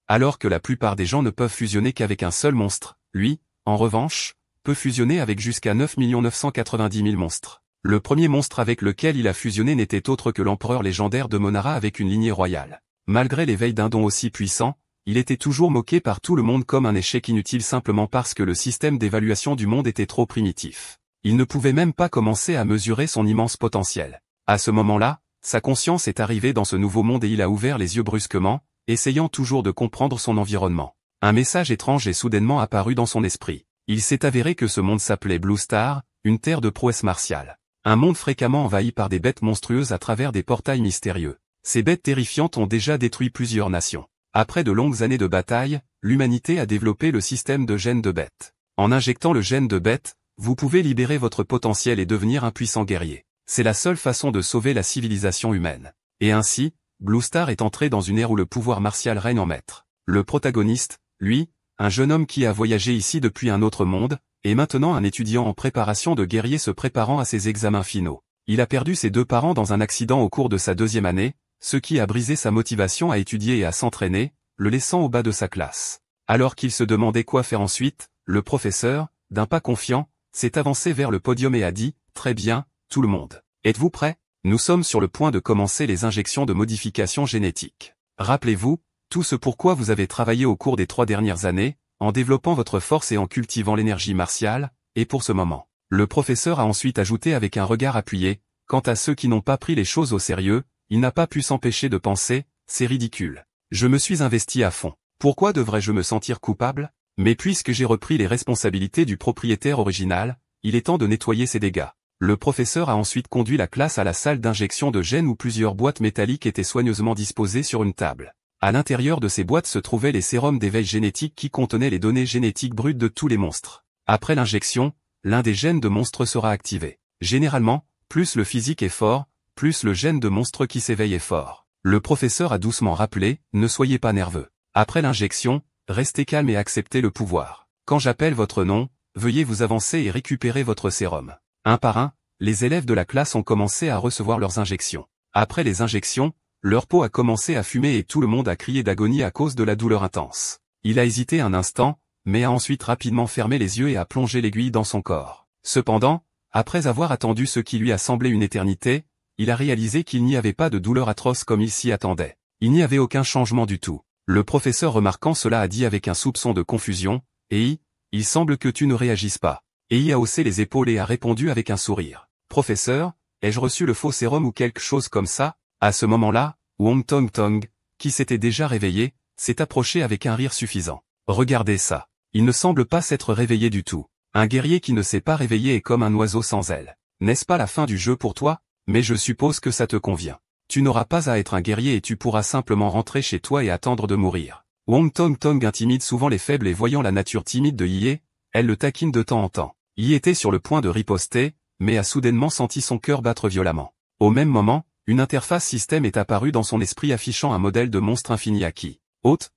Alors que la plupart des gens ne peuvent fusionner qu'avec un seul monstre, lui, en revanche, peut fusionner avec jusqu'à 9 990 000 monstres. Le premier monstre avec lequel il a fusionné n'était autre que l'empereur légendaire de Monara avec une lignée royale. Malgré l'éveil d'un don aussi puissant, il était toujours moqué par tout le monde comme un échec inutile simplement parce que le système d'évaluation du monde était trop primitif. Il ne pouvait même pas commencer à mesurer son immense potentiel. À ce moment-là, sa conscience est arrivée dans ce nouveau monde et il a ouvert les yeux brusquement, essayant toujours de comprendre son environnement. Un message étrange est soudainement apparu dans son esprit. Il s'est avéré que ce monde s'appelait Blue Star, une terre de prouesse martiale. Un monde fréquemment envahi par des bêtes monstrueuses à travers des portails mystérieux. Ces bêtes terrifiantes ont déjà détruit plusieurs nations. Après de longues années de bataille, l'humanité a développé le système de gènes de bête. En injectant le gène de bête, vous pouvez libérer votre potentiel et devenir un puissant guerrier. C'est la seule façon de sauver la civilisation humaine. Et ainsi, Blue Star est entré dans une ère où le pouvoir martial règne en maître. Le protagoniste, lui, un jeune homme qui a voyagé ici depuis un autre monde, est maintenant un étudiant en préparation de guerrier se préparant à ses examens finaux. Il a perdu ses 2 parents dans un accident au cours de sa 2e année, ce qui a brisé sa motivation à étudier et à s'entraîner, le laissant au bas de sa classe. Alors qu'il se demandait quoi faire ensuite, le professeur, d'un pas confiant, s'est avancé vers le podium et a dit « Très bien, tout le monde. Êtes-vous prêts ? Nous sommes sur le point de commencer les injections de modification génétique. Rappelez-vous, tout ce pourquoi vous avez travaillé au cours des 3 dernières années, en développant votre force et en cultivant l'énergie martiale, et pour ce moment. » Le professeur a ensuite ajouté avec un regard appuyé, « Quant à ceux qui n'ont pas pris les choses au sérieux, il n'a pas pu s'empêcher de penser, c'est ridicule. Je me suis investi à fond. Pourquoi devrais-je me sentir coupable ? Mais puisque j'ai repris les responsabilités du propriétaire original, il est temps de nettoyer ses dégâts. » Le professeur a ensuite conduit la classe à la salle d'injection de gènes où plusieurs boîtes métalliques étaient soigneusement disposées sur une table. À l'intérieur de ces boîtes se trouvaient les sérums d'éveil génétique qui contenaient les données génétiques brutes de tous les monstres. Après l'injection, l'un des gènes de monstre sera activé. Généralement, plus le physique est fort, plus le gène de monstre qui s'éveille est fort. Le professeur a doucement rappelé, ne soyez pas nerveux. Après l'injection, restez calme et acceptez le pouvoir. Quand j'appelle votre nom, veuillez vous avancer et récupérer votre sérum. Un par un, les élèves de la classe ont commencé à recevoir leurs injections. Après les injections, leur peau a commencé à fumer et tout le monde a crié d'agonie à cause de la douleur intense. Il a hésité un instant, mais a ensuite rapidement fermé les yeux et a plongé l'aiguille dans son corps. Cependant, après avoir attendu ce qui lui a semblé une éternité, il a réalisé qu'il n'y avait pas de douleur atroce comme il s'y attendait. Il n'y avait aucun changement du tout. Le professeur remarquant cela a dit avec un soupçon de confusion, « Ei, il semble que tu ne réagisses pas. » Ei a haussé les épaules et a répondu avec un sourire. « Professeur, ai-je reçu le faux sérum ou quelque chose comme ça ?» À ce moment-là, Wong Tong Tong, qui s'était déjà réveillé, s'est approché avec un rire suffisant. « Regardez ça. Il ne semble pas s'être réveillé du tout. Un guerrier qui ne s'est pas réveillé est comme un oiseau sans ailes. N'est-ce pas la fin du jeu pour toi ? Mais je suppose que ça te convient. Tu n'auras pas à être un guerrier et tu pourras simplement rentrer chez toi et attendre de mourir. » Wong Tong Tong intimide souvent les faibles et voyant la nature timide de Yi, elle le taquine de temps en temps. Yi était sur le point de riposter, mais a soudainement senti son cœur battre violemment. Au même moment, une interface système est apparue dans son esprit affichant un modèle de monstre infini acquis. Hôte,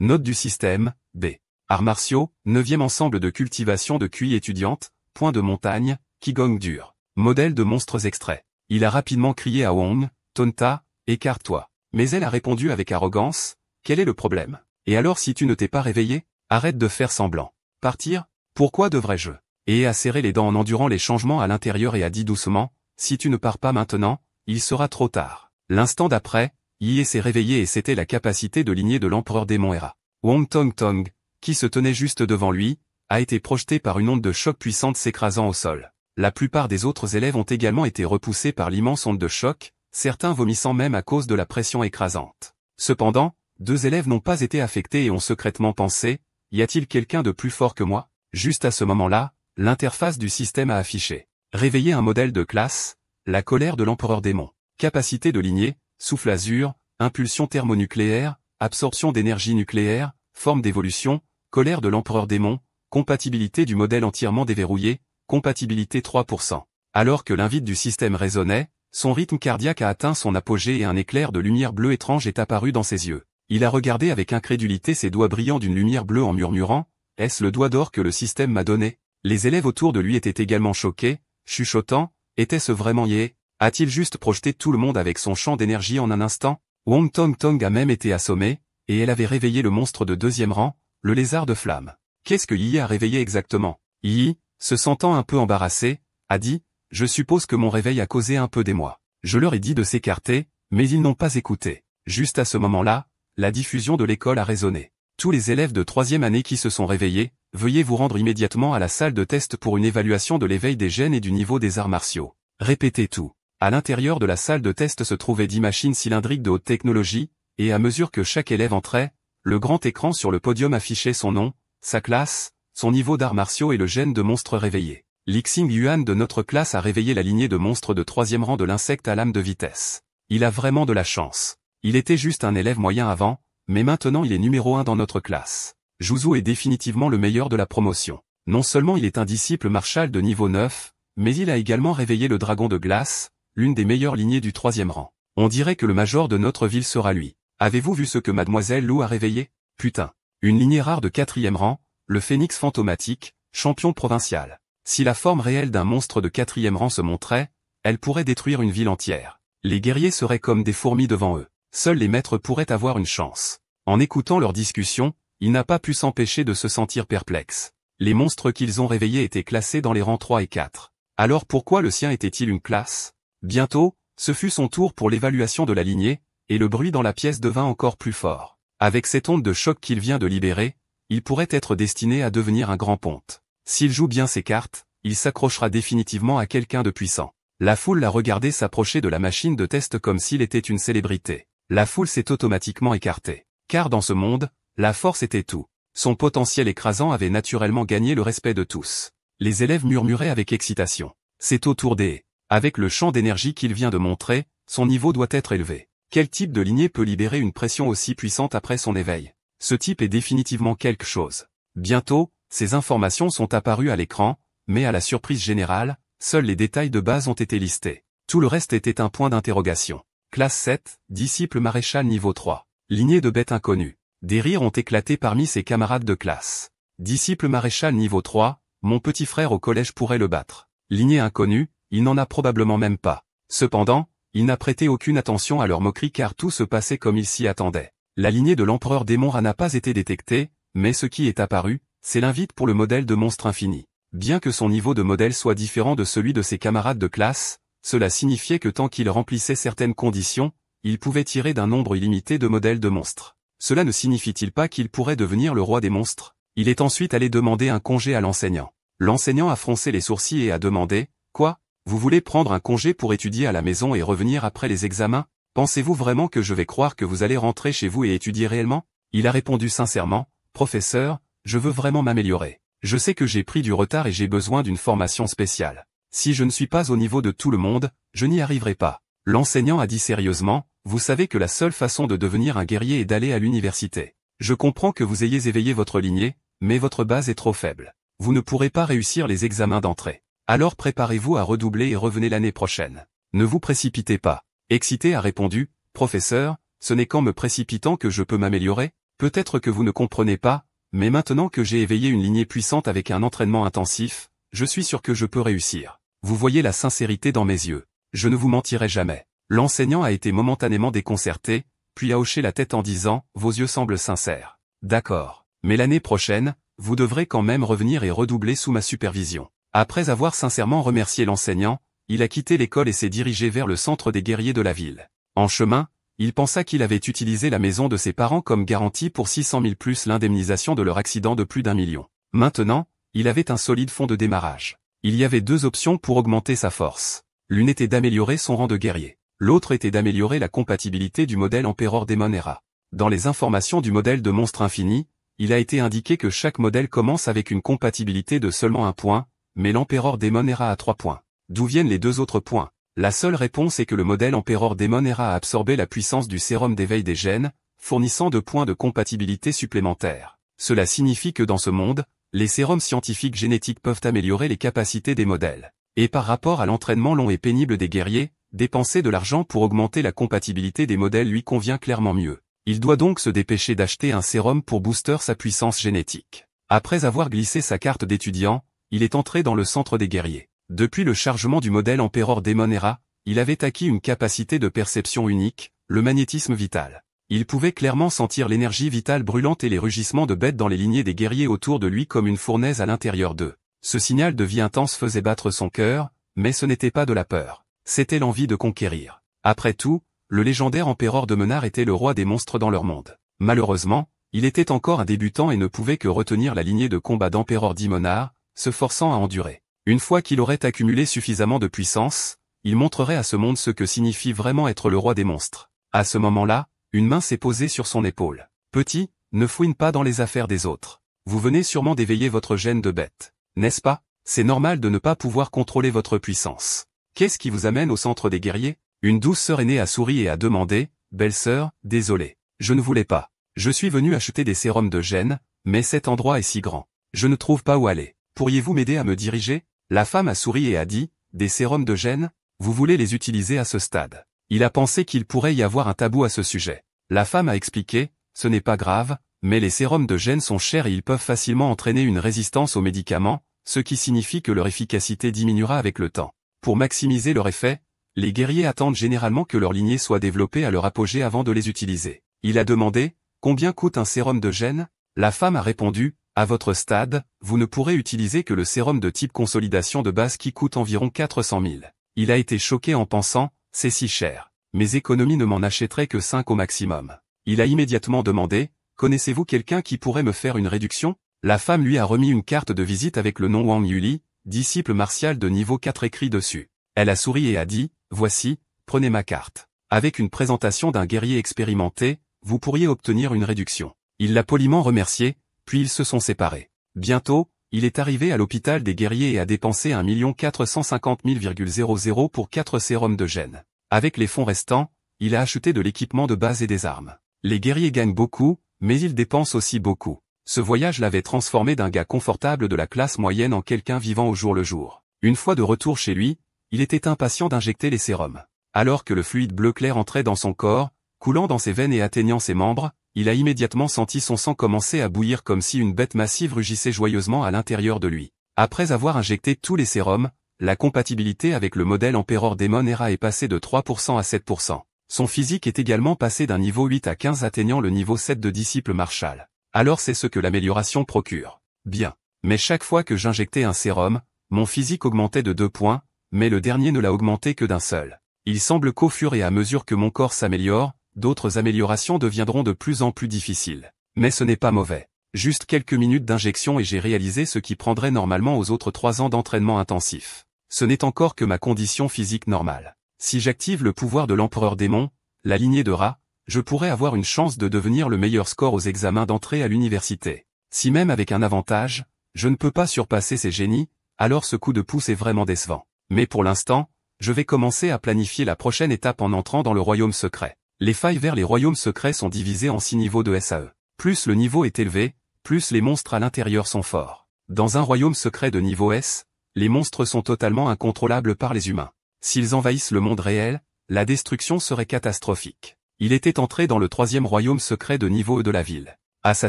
Note du système, B. Arts martiaux, 9e ensemble de cultivation de QI étudiante, point de montagne, Qigong dur. Modèle de monstres extraits. Il a rapidement crié à Wong, « Tonta, écarte-toi. » Mais elle a répondu avec arrogance, « Quel est le problème ? Et alors si tu ne t'es pas réveillé ? Arrête de faire semblant. Partir ? Pourquoi devrais-je ? » Et a serré les dents en endurant les changements à l'intérieur et a dit doucement, « Si tu ne pars pas maintenant, il sera trop tard. » L'instant d'après, Yi s'est réveillé et c'était la capacité de lignée de l'empereur démon Hera. Wong Tong Tong, qui se tenait juste devant lui, a été projeté par une onde de choc puissante s'écrasant au sol. La plupart des autres élèves ont également été repoussés par l'immense onde de choc, certains vomissant même à cause de la pression écrasante. Cependant, 2 élèves n'ont pas été affectés et ont secrètement pensé, « Y a-t-il quelqu'un de plus fort que moi ?» Juste à ce moment-là, l'interface du système a affiché. Réveiller un modèle de classe, la colère de l'empereur démon. Capacité de lignée, souffle azur, impulsion thermonucléaire, absorption d'énergie nucléaire, forme d'évolution, colère de l'empereur démon, compatibilité du modèle entièrement déverrouillé, compatibilité 3%. Alors que l'invite du système résonnait, son rythme cardiaque a atteint son apogée et un éclair de lumière bleue étrange est apparu dans ses yeux. Il a regardé avec incrédulité ses doigts brillants d'une lumière bleue en murmurant, « Est-ce le doigt d'or que le système m'a donné ?» Les élèves autour de lui étaient également choqués, chuchotant, « Était-ce vraiment Ye ? A-t-il juste projeté tout le monde avec son champ d'énergie en un instant ?» Wong Tong Tong a même été assommé, et elle avait réveillé le monstre de deuxième rang, le lézard de flamme. Qu'est-ce que Yi a réveillé exactement? Yi, se sentant un peu embarrassé, a dit, « Je suppose que mon réveil a causé un peu d'émoi. Je leur ai dit de s'écarter, mais ils n'ont pas écouté. » Juste à ce moment-là, la diffusion de l'école a résonné. Tous les élèves de troisième année qui se sont réveillés, veuillez vous rendre immédiatement à la salle de test pour une évaluation de l'éveil des gènes et du niveau des arts martiaux. Répétez tout. À l'intérieur de la salle de test se trouvaient 10 machines cylindriques de haute technologie, et à mesure que chaque élève entrait, le grand écran sur le podium affichait son nom, sa classe, son niveau d'arts martiaux et le gène de monstre réveillé. Lixing Yuan de notre classe a réveillé la lignée de monstres de troisième rang de l'insecte à lame de vitesse. Il a vraiment de la chance. Il était juste un élève moyen avant, mais maintenant il est numéro 1 dans notre classe. Zhuzu est définitivement le meilleur de la promotion. Non seulement il est un disciple marshal de niveau 9, mais il a également réveillé le dragon de glace, l'une des meilleures lignées du troisième rang. On dirait que le major de notre ville sera lui. Avez-vous vu ce que mademoiselle Lou a réveillé? Putain. Une lignée rare de quatrième rang, le phénix fantomatique, champion provincial. Si la forme réelle d'un monstre de quatrième rang se montrait, elle pourrait détruire une ville entière. Les guerriers seraient comme des fourmis devant eux. Seuls les maîtres pourraient avoir une chance. En écoutant leur discussion, il n'a pas pu s'empêcher de se sentir perplexe. Les monstres qu'ils ont réveillés étaient classés dans les rangs 3 et 4. Alors pourquoi le sien était-il une classe? Bientôt, ce fut son tour pour l'évaluation de la lignée, et le bruit dans la pièce devint encore plus fort. Avec cette onde de choc qu'il vient de libérer, il pourrait être destiné à devenir un grand ponte. S'il joue bien ses cartes, il s'accrochera définitivement à quelqu'un de puissant. La foule l'a regardé s'approcher de la machine de test comme s'il était une célébrité. La foule s'est automatiquement écartée. Car dans ce monde, la force était tout. Son potentiel écrasant avait naturellement gagné le respect de tous. Les élèves murmuraient avec excitation. C'est au tour des... Avec le champ d'énergie qu'il vient de montrer, son niveau doit être élevé. Quel type de lignée peut libérer une pression aussi puissante après son éveil? Ce type est définitivement quelque chose. Bientôt, ces informations sont apparues à l'écran, mais à la surprise générale, seuls les détails de base ont été listés. Tout le reste était un point d'interrogation. Classe 7, disciple maréchal niveau 3. Lignée de bêtes inconnues. Des rires ont éclaté parmi ses camarades de classe. Disciple maréchal niveau 3, mon petit frère au collège pourrait le battre. Lignée inconnue, il n'en a probablement même pas. Cependant, il n'a prêté aucune attention à leur moquerie car tout se passait comme il s'y attendait. La lignée de l'empereur démon Ra n'a pas été détectée, mais ce qui est apparu, c'est l'invite pour le modèle de monstre infini. Bien que son niveau de modèle soit différent de celui de ses camarades de classe, cela signifiait que tant qu'il remplissait certaines conditions, il pouvait tirer d'un nombre illimité de modèles de monstres. Cela ne signifie-t-il pas qu'il pourrait devenir le roi des monstres? Il est ensuite allé demander un congé à l'enseignant. L'enseignant a froncé les sourcils et a demandé, « Quoi? Vous voulez prendre un congé pour étudier à la maison et revenir après les examens? Pensez-vous vraiment que je vais croire que vous allez rentrer chez vous et étudier réellement ?» Il a répondu sincèrement, « Professeur, je veux vraiment m'améliorer. Je sais que j'ai pris du retard et j'ai besoin d'une formation spéciale. Si je ne suis pas au niveau de tout le monde, je n'y arriverai pas. » L'enseignant a dit sérieusement, « Vous savez que la seule façon de devenir un guerrier est d'aller à l'université. Je comprends que vous ayez éveillé votre lignée, mais votre base est trop faible. Vous ne pourrez pas réussir les examens d'entrée. Alors préparez-vous à redoubler et revenez l'année prochaine. Ne vous précipitez pas. » Excité a répondu, « Professeur, ce n'est qu'en me précipitant que je peux m'améliorer? Peut-être que vous ne comprenez pas, mais maintenant que j'ai éveillé une lignée puissante avec un entraînement intensif, je suis sûr que je peux réussir. Vous voyez la sincérité dans mes yeux. Je ne vous mentirai jamais. » L'enseignant a été momentanément déconcerté, puis a hoché la tête en disant, « Vos yeux semblent sincères. D'accord. Mais l'année prochaine, vous devrez quand même revenir et redoubler sous ma supervision. » Après avoir sincèrement remercié l'enseignant, il a quitté l'école et s'est dirigé vers le centre des guerriers de la ville. En chemin, il pensa qu'il avait utilisé la maison de ses parents comme garantie pour 600 000 plus l'indemnisation de leur accident de plus d'1 million. Maintenant, il avait un solide fonds de démarrage. Il y avait deux options pour augmenter sa force. L'une était d'améliorer son rang de guerrier. L'autre était d'améliorer la compatibilité du modèle Emperor Demon Era. Dans les informations du modèle de monstre infini, il a été indiqué que chaque modèle commence avec une compatibilité de seulement 1 point, mais l'Emperor Demon Era a 3 points. D'où viennent les deux autres points? La seule réponse est que le modèle Emperor Demon Era a absorbé la puissance du sérum d'éveil des gènes, fournissant 2 points de compatibilité supplémentaires. Cela signifie que dans ce monde, les sérums scientifiques génétiques peuvent améliorer les capacités des modèles. Et par rapport à l'entraînement long et pénible des guerriers, dépenser de l'argent pour augmenter la compatibilité des modèles lui convient clairement mieux. Il doit donc se dépêcher d'acheter un sérum pour booster sa puissance génétique. Après avoir glissé sa carte d'étudiant, il est entré dans le centre des guerriers. Depuis le chargement du modèle Emperor Demon Era, il avait acquis une capacité de perception unique, le magnétisme vital. Il pouvait clairement sentir l'énergie vitale brûlante et les rugissements de bêtes dans les lignées des guerriers autour de lui comme une fournaise à l'intérieur d'eux. Ce signal de vie intense faisait battre son cœur, mais ce n'était pas de la peur. C'était l'envie de conquérir. Après tout, le légendaire empereur de Menard était le roi des monstres dans leur monde. Malheureusement, il était encore un débutant et ne pouvait que retenir la lignée de combat d'empereur d'Imonard, se forçant à endurer. Une fois qu'il aurait accumulé suffisamment de puissance, il montrerait à ce monde ce que signifie vraiment être le roi des monstres. À ce moment-là, une main s'est posée sur son épaule. « Petit, ne fouine pas dans les affaires des autres. Vous venez sûrement d'éveiller votre gène de bête. N'est-ce pas? C'est normal de ne pas pouvoir contrôler votre puissance. Qu'est-ce qui vous amène au centre des guerriers ?» Une douce sœur aînée a souri et a demandé, « Belle-sœur, désolé. Je ne voulais pas. Je suis venu acheter des sérums de gène, mais cet endroit est si grand. Je ne trouve pas où aller. Pourriez-vous m'aider à me diriger ?» La femme a souri et a dit, « Des sérums de gène? Vous voulez les utiliser à ce stade ?» Il a pensé qu'il pourrait y avoir un tabou à ce sujet. La femme a expliqué, « Ce n'est pas grave, mais les sérums de gène sont chers et ils peuvent facilement entraîner une résistance aux médicaments, ce qui signifie que leur efficacité diminuera avec le temps. Pour maximiser leur effet, les guerriers attendent généralement que leur lignée soit développée à leur apogée avant de les utiliser. » Il a demandé, « Combien coûte un sérum de gène ?» La femme a répondu, « À votre stade, vous ne pourrez utiliser que le sérum de type consolidation de base qui coûte environ 400 000. » Il a été choqué en pensant, « C'est si cher. Mes économies ne m'en achèteraient que 5 au maximum. » Il a immédiatement demandé, « Connaissez-vous quelqu'un qui pourrait me faire une réduction ?» La femme lui a remis une carte de visite avec le nom Wang Yuli, disciple martial de niveau 4 écrit dessus. Elle a souri et a dit, « Voici, prenez ma carte. Avec une présentation d'un guerrier expérimenté, vous pourriez obtenir une réduction. » Il l'a poliment remercié, puis ils se sont séparés. Bientôt, il est arrivé à l'hôpital des guerriers et a dépensé 1 450 000,00 pour 4 sérums de gène. Avec les fonds restants, il a acheté de l'équipement de base et des armes. Les guerriers gagnent beaucoup, mais ils dépensent aussi beaucoup. Ce voyage l'avait transformé d'un gars confortable de la classe moyenne en quelqu'un vivant au jour le jour. Une fois de retour chez lui, il était impatient d'injecter les sérums. Alors que le fluide bleu clair entrait dans son corps, coulant dans ses veines et atteignant ses membres, il a immédiatement senti son sang commencer à bouillir comme si une bête massive rugissait joyeusement à l'intérieur de lui. Après avoir injecté tous les sérums, la compatibilité avec le modèle Emperor Demon Era est passée de 3% à 7%. Son physique est également passé d'un niveau 8 à 15 atteignant le niveau 7 de disciple Marshall. Alors c'est ce que l'amélioration procure. Bien. Mais chaque fois que j'injectais un sérum, mon physique augmentait de 2 points, mais le dernier ne l'a augmenté que d'un seul. Il semble qu'au fur et à mesure que mon corps s'améliore, d'autres améliorations deviendront de plus en plus difficiles. Mais ce n'est pas mauvais. Juste quelques minutes d'injection et j'ai réalisé ce qui prendrait normalement aux autres 3 ans d'entraînement intensif. Ce n'est encore que ma condition physique normale. Si j'active le pouvoir de l'empereur démon, la lignée de Ra, je pourrais avoir une chance de devenir le meilleur score aux examens d'entrée à l'université. Si même avec un avantage, je ne peux pas surpasser ces génies, alors ce coup de pouce est vraiment décevant. Mais pour l'instant, je vais commencer à planifier la prochaine étape en entrant dans le royaume secret. Les failles vers les royaumes secrets sont divisées en 6 niveaux de SAE. Plus le niveau est élevé, plus les monstres à l'intérieur sont forts. Dans un royaume secret de niveau S, les monstres sont totalement incontrôlables par les humains. S'ils envahissent le monde réel, la destruction serait catastrophique. Il était entré dans le 3e royaume secret de niveau E de la ville. À sa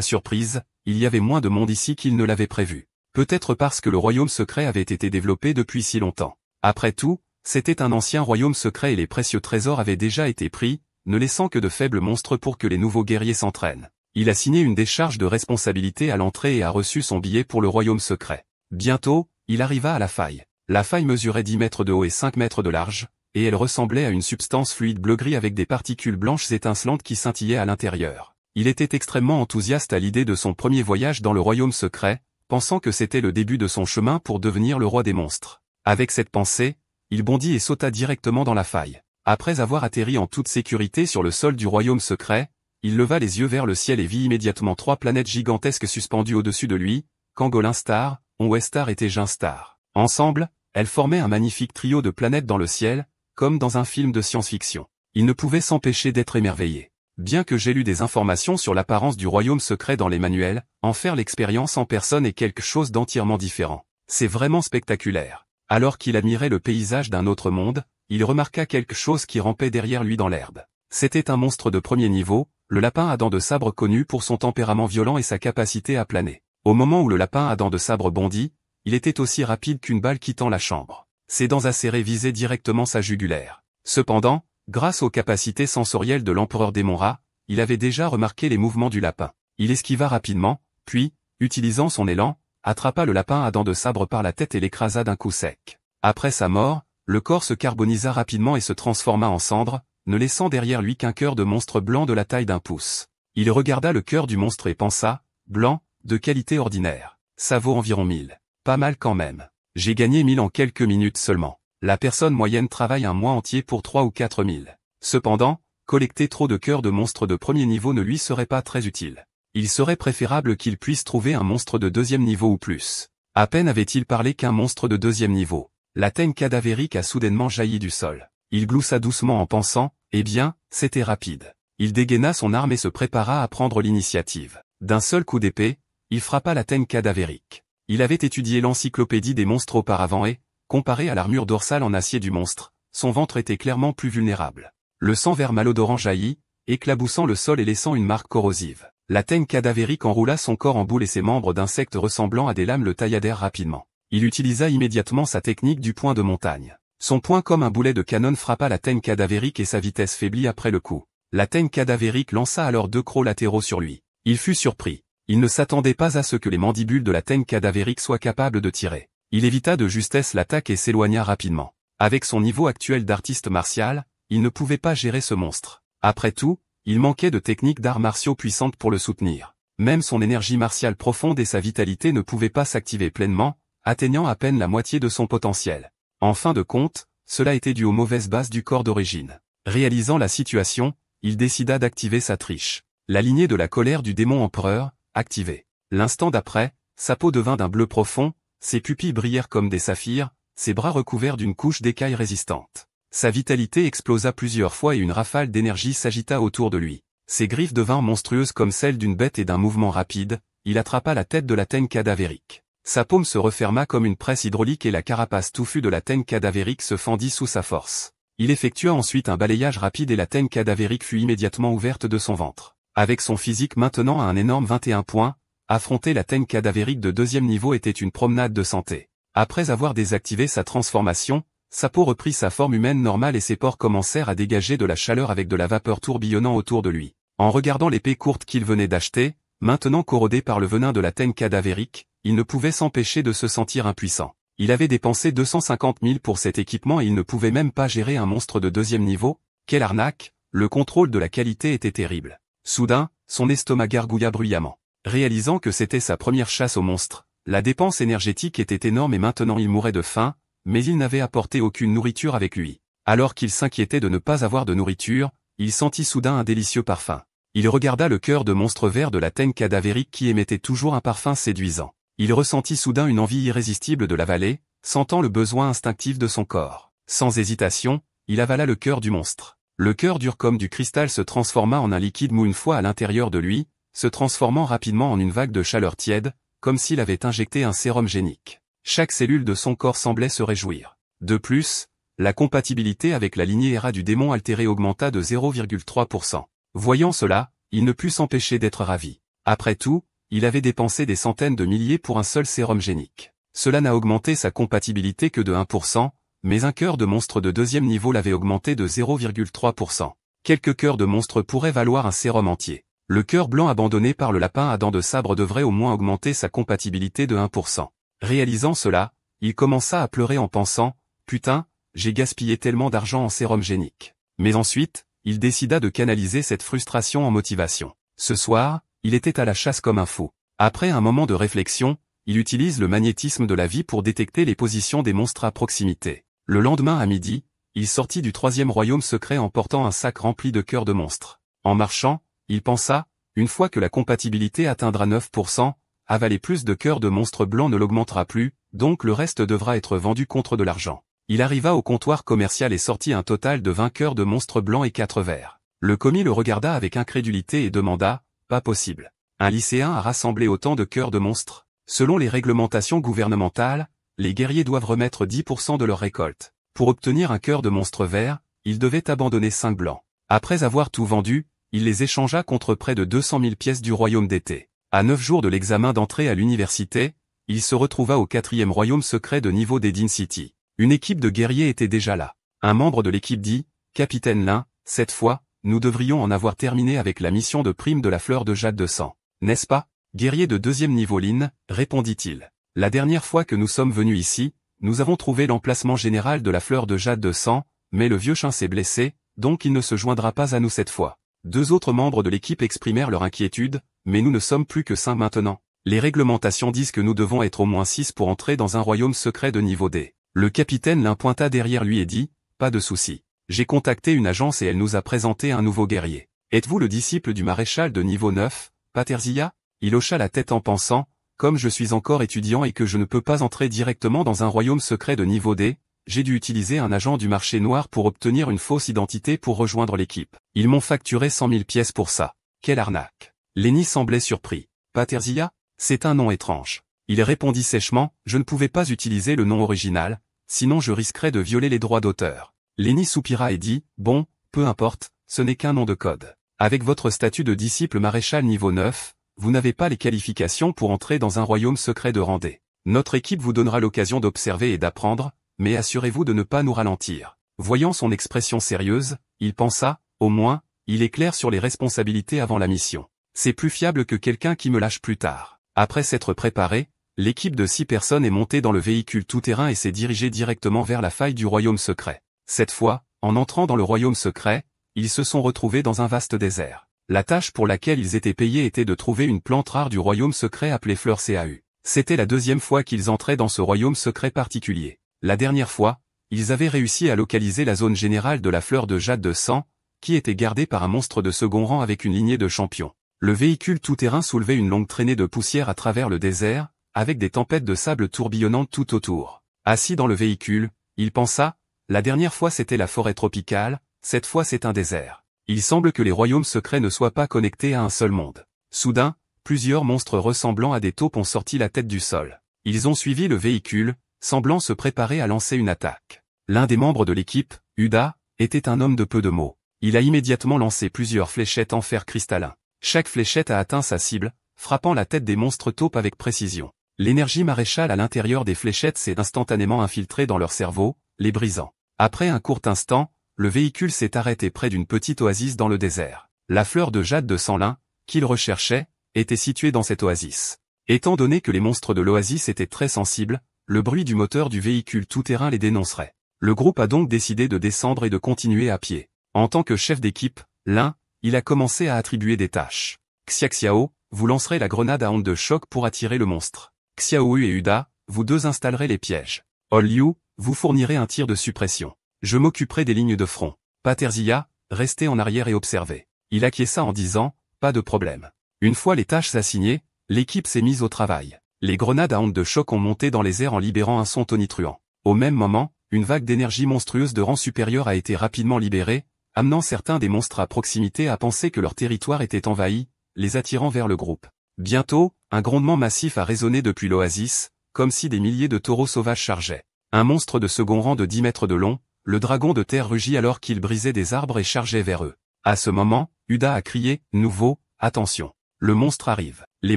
surprise, il y avait moins de monde ici qu'il ne l'avait prévu. Peut-être parce que le royaume secret avait été développé depuis si longtemps. Après tout, c'était un ancien royaume secret et les précieux trésors avaient déjà été pris, ne laissant que de faibles monstres pour que les nouveaux guerriers s'entraînent. Il a signé une décharge de responsabilité à l'entrée et a reçu son billet pour le royaume secret. Bientôt, il arriva à la faille. La faille mesurait 10 mètres de haut et 5 mètres de large, et elle ressemblait à une substance fluide bleu-gris avec des particules blanches étincelantes qui scintillaient à l'intérieur. Il était extrêmement enthousiaste à l'idée de son premier voyage dans le royaume secret, pensant que c'était le début de son chemin pour devenir le roi des monstres. Avec cette pensée, il bondit et sauta directement dans la faille. Après avoir atterri en toute sécurité sur le sol du royaume secret, il leva les yeux vers le ciel et vit immédiatement 3 planètes gigantesques suspendues au-dessus de lui, Kangolin Star, Onwestar et Tejin Star. Ensemble, elles formaient un magnifique trio de planètes dans le ciel, comme dans un film de science-fiction. Il ne pouvait s'empêcher d'être émerveillé. Bien que j'ai lu des informations sur l'apparence du royaume secret dans les manuels, en faire l'expérience en personne est quelque chose d'entièrement différent. C'est vraiment spectaculaire. Alors qu'il admirait le paysage d'un autre monde, il remarqua quelque chose qui rampait derrière lui dans l'herbe. C'était un monstre de premier niveau, le lapin à dents de sabre connu pour son tempérament violent et sa capacité à planer. Au moment où le lapin à dents de sabre bondit, il était aussi rapide qu'une balle quittant la chambre. Ses dents acérées visaient directement sa jugulaire. Cependant, grâce aux capacités sensorielles de l'empereur démon Ra, il avait déjà remarqué les mouvements du lapin. Il esquiva rapidement, puis, utilisant son élan, attrapa le lapin à dents de sabre par la tête et l'écrasa d'un coup sec. Après sa mort, le corps se carbonisa rapidement et se transforma en cendre, ne laissant derrière lui qu'un cœur de monstre blanc de la taille d'un pouce. Il regarda le cœur du monstre et pensa, blanc, de qualité ordinaire. Ça vaut environ 1000. Pas mal quand même. J'ai gagné 1000 en quelques minutes seulement. La personne moyenne travaille un mois entier pour 3 ou 4000. Cependant, collecter trop de cœurs de monstres de premier niveau ne lui serait pas très utile. Il serait préférable qu'il puisse trouver un monstre de deuxième niveau ou plus. À peine avait-il parlé qu'un monstre de deuxième niveau. La teigne cadavérique a soudainement jailli du sol. Il gloussa doucement en pensant, eh bien, c'était rapide. Il dégaina son arme et se prépara à prendre l'initiative. D'un seul coup d'épée, il frappa la teigne cadavérique. Il avait étudié l'encyclopédie des monstres auparavant et, comparé à l'armure dorsale en acier du monstre, son ventre était clairement plus vulnérable. Le sang vert malodorant jaillit, éclaboussant le sol et laissant une marque corrosive. La teigne cadavérique enroula son corps en boule et ses membres d'insectes ressemblant à des lames le tailladèrent rapidement. Il utilisa immédiatement sa technique du poing de montagne. Son poing comme un boulet de canon frappa la teigne cadavérique et sa vitesse faiblit après le coup. La teigne cadavérique lança alors 2 crocs latéraux sur lui. Il fut surpris. Il ne s'attendait pas à ce que les mandibules de la teigne cadavérique soient capables de tirer. Il évita de justesse l'attaque et s'éloigna rapidement. Avec son niveau actuel d'artiste martial, il ne pouvait pas gérer ce monstre. Après tout, il manquait de techniques d'arts martiaux puissantes pour le soutenir. Même son énergie martiale profonde et sa vitalité ne pouvaient pas s'activer pleinement, atteignant à peine la moitié de son potentiel. En fin de compte, cela était dû aux mauvaises bases du corps d'origine. Réalisant la situation, il décida d'activer sa triche. La lignée de la colère du démon empereur, activée. L'instant d'après, sa peau devint d'un bleu profond, ses pupilles brillèrent comme des saphirs, ses bras recouverts d'une couche d'écailles résistantes. Sa vitalité explosa plusieurs fois et une rafale d'énergie s'agita autour de lui. Ses griffes devinrent monstrueuses comme celles d'une bête et d'un mouvement rapide, il attrapa la tête de la teigne cadavérique. Sa paume se referma comme une presse hydraulique et la carapace touffue de la teigne cadavérique se fendit sous sa force. Il effectua ensuite un balayage rapide et la teigne cadavérique fut immédiatement ouverte de son ventre. Avec son physique maintenant à un énorme 21 points, affronter la teigne cadavérique de deuxième niveau était une promenade de santé. Après avoir désactivé sa transformation, sa peau reprit sa forme humaine normale et ses pores commencèrent à dégager de la chaleur avec de la vapeur tourbillonnant autour de lui. En regardant l'épée courte qu'il venait d'acheter, maintenant corrodée par le venin de la teigne cadavérique, il ne pouvait s'empêcher de se sentir impuissant. Il avait dépensé 250 000 pour cet équipement et il ne pouvait même pas gérer un monstre de deuxième niveau. Quelle arnaque, le contrôle de la qualité était terrible. Soudain, son estomac gargouilla bruyamment. Réalisant que c'était sa première chasse aux monstres, la dépense énergétique était énorme et maintenant il mourait de faim, mais il n'avait apporté aucune nourriture avec lui. Alors qu'il s'inquiétait de ne pas avoir de nourriture, il sentit soudain un délicieux parfum. Il regarda le cœur de monstre vert de la teigne cadavérique qui émettait toujours un parfum séduisant. Il ressentit soudain une envie irrésistible de l'avaler, sentant le besoin instinctif de son corps. Sans hésitation, il avala le cœur du monstre. Le cœur dur comme du cristal se transforma en un liquide mou une fois à l'intérieur de lui, se transformant rapidement en une vague de chaleur tiède, comme s'il avait injecté un sérum génique. Chaque cellule de son corps semblait se réjouir. De plus, la compatibilité avec la lignée Hera du démon altéré augmenta de 0,3%. Voyant cela, il ne put s'empêcher d'être ravi. Après tout, il avait dépensé des centaines de milliers pour un seul sérum génique. Cela n'a augmenté sa compatibilité que de 1%, mais un cœur de monstre de deuxième niveau l'avait augmenté de 0,3%. Quelques cœurs de monstre pourraient valoir un sérum entier. Le cœur blanc abandonné par le lapin à dents de sabre devrait au moins augmenter sa compatibilité de 1%. Réalisant cela, il commença à pleurer en pensant « Putain, j'ai gaspillé tellement d'argent en sérum génique ». Mais ensuite, il décida de canaliser cette frustration en motivation. Ce soir, il était à la chasse comme un fou. Après un moment de réflexion, il utilise le magnétisme de la vie pour détecter les positions des monstres à proximité. Le lendemain à midi, il sortit du 3e royaume secret en portant un sac rempli de cœurs de monstres. En marchant, il pensa, une fois que la compatibilité atteindra 9%, avaler plus de cœurs de monstres blancs ne l'augmentera plus, donc le reste devra être vendu contre de l'argent. Il arriva au comptoir commercial et sortit un total de 20 cœurs de monstres blancs et 4 verts. Le commis le regarda avec incrédulité et demanda, « Pas possible. Un lycéen a rassemblé autant de cœurs de monstres. Selon les réglementations gouvernementales, les guerriers doivent remettre 10% de leur récolte. Pour obtenir un cœur de monstre vert, il devait abandonner 5 blancs. Après avoir tout vendu, il les échangea contre près de 200 000 pièces du royaume d'été. À 9 jours de l'examen d'entrée à l'université, il se retrouva au 4e royaume secret de niveau d'Eden City. Une équipe de guerriers était déjà là. Un membre de l'équipe dit, « Capitaine Lin, cette fois, nous devrions en avoir terminé avec la mission de prime de la fleur de jade de sang. N'est-ce pas? Guerrier de deuxième niveau Lin, répondit-il. La dernière fois que nous sommes venus ici, nous avons trouvé l'emplacement général de la fleur de jade de sang, mais le vieux chien s'est blessé, donc il ne se joindra pas à nous cette fois. Deux autres membres de l'équipe exprimèrent leur inquiétude, mais nous ne sommes plus que 5 maintenant. Les réglementations disent que nous devons être au moins 6 pour entrer dans un royaume secret de niveau D. Le capitaine l'un pointa derrière lui et dit, pas de souci. J'ai contacté une agence et elle nous a présenté un nouveau guerrier. Êtes-vous le disciple du maréchal de niveau 9, Paterzia? Il hocha la tête en pensant, comme je suis encore étudiant et que je ne peux pas entrer directement dans un royaume secret de niveau D, j'ai dû utiliser un agent du marché noir pour obtenir une fausse identité pour rejoindre l'équipe. Ils m'ont facturé 100 000 pièces pour ça. Quelle arnaque! Lenny semblait surpris. Paterzia? C'est un nom étrange. Il répondit sèchement, je ne pouvais pas utiliser le nom original, sinon je risquerais de violer les droits d'auteur. Lenny soupira et dit, bon, peu importe, ce n'est qu'un nom de code. Avec votre statut de disciple maréchal niveau 9, vous n'avez pas les qualifications pour entrer dans un royaume secret de rang D. Notre équipe vous donnera l'occasion d'observer et d'apprendre, mais assurez-vous de ne pas nous ralentir. Voyant son expression sérieuse, il pensa, au moins, il est clair sur les responsabilités avant la mission. C'est plus fiable que quelqu'un qui me lâche plus tard. Après s'être préparé, l'équipe de 6 personnes est montée dans le véhicule tout-terrain et s'est dirigée directement vers la faille du royaume secret. Cette fois, en entrant dans le royaume secret, ils se sont retrouvés dans un vaste désert. La tâche pour laquelle ils étaient payés était de trouver une plante rare du royaume secret appelée fleur CAU. C'était la deuxième fois qu'ils entraient dans ce royaume secret particulier. La dernière fois, ils avaient réussi à localiser la zone générale de la fleur de jade de sang, qui était gardée par un monstre de second rang avec une lignée de champions. Le véhicule tout-terrain soulevait une longue traînée de poussière à travers le désert, avec des tempêtes de sable tourbillonnantes tout autour. Assis dans le véhicule, il pensa, la dernière fois c'était la forêt tropicale, cette fois c'est un désert. Il semble que les royaumes secrets ne soient pas connectés à un seul monde. Soudain, plusieurs monstres ressemblant à des taupes ont sorti la tête du sol. Ils ont suivi le véhicule, semblant se préparer à lancer une attaque. L'un des membres de l'équipe, Uda, était un homme de peu de mots. Il a immédiatement lancé plusieurs fléchettes en fer cristallin. Chaque fléchette a atteint sa cible, frappant la tête des monstres taupes avec précision. L'énergie maréchale à l'intérieur des fléchettes s'est instantanément infiltrée dans leur cerveau, les brisant. Après un court instant, le véhicule s'est arrêté près d'une petite oasis dans le désert. La fleur de jade de sang-lin, qu'il recherchait, était située dans cette oasis. Étant donné que les monstres de l'oasis étaient très sensibles, le bruit du moteur du véhicule tout-terrain les dénoncerait. Le groupe a donc décidé de descendre et de continuer à pied. En tant que chef d'équipe, il a commencé à attribuer des tâches. Xiaxiao, vous lancerez la grenade à onde de choc pour attirer le monstre. Xiaoyu et Uda, vous deux installerez les pièges. Olliu, vous fournirez un tir de suppression. Je m'occuperai des lignes de front. Paterzia, restez en arrière et observez. Il acquiesça en disant, pas de problème. Une fois les tâches assignées, l'équipe s'est mise au travail. Les grenades à onde de choc ont monté dans les airs en libérant un son tonitruant. Au même moment, une vague d'énergie monstrueuse de rang supérieur a été rapidement libérée, amenant certains des monstres à proximité à penser que leur territoire était envahi, les attirant vers le groupe. Bientôt, un grondement massif a résonné depuis l'oasis, comme si des milliers de taureaux sauvages chargeaient. Un monstre de second rang de 10 mètres de long, le dragon de terre rugit alors qu'il brisait des arbres et chargeait vers eux. À ce moment, Uda a crié, nouveau, attention. Le monstre arrive. Les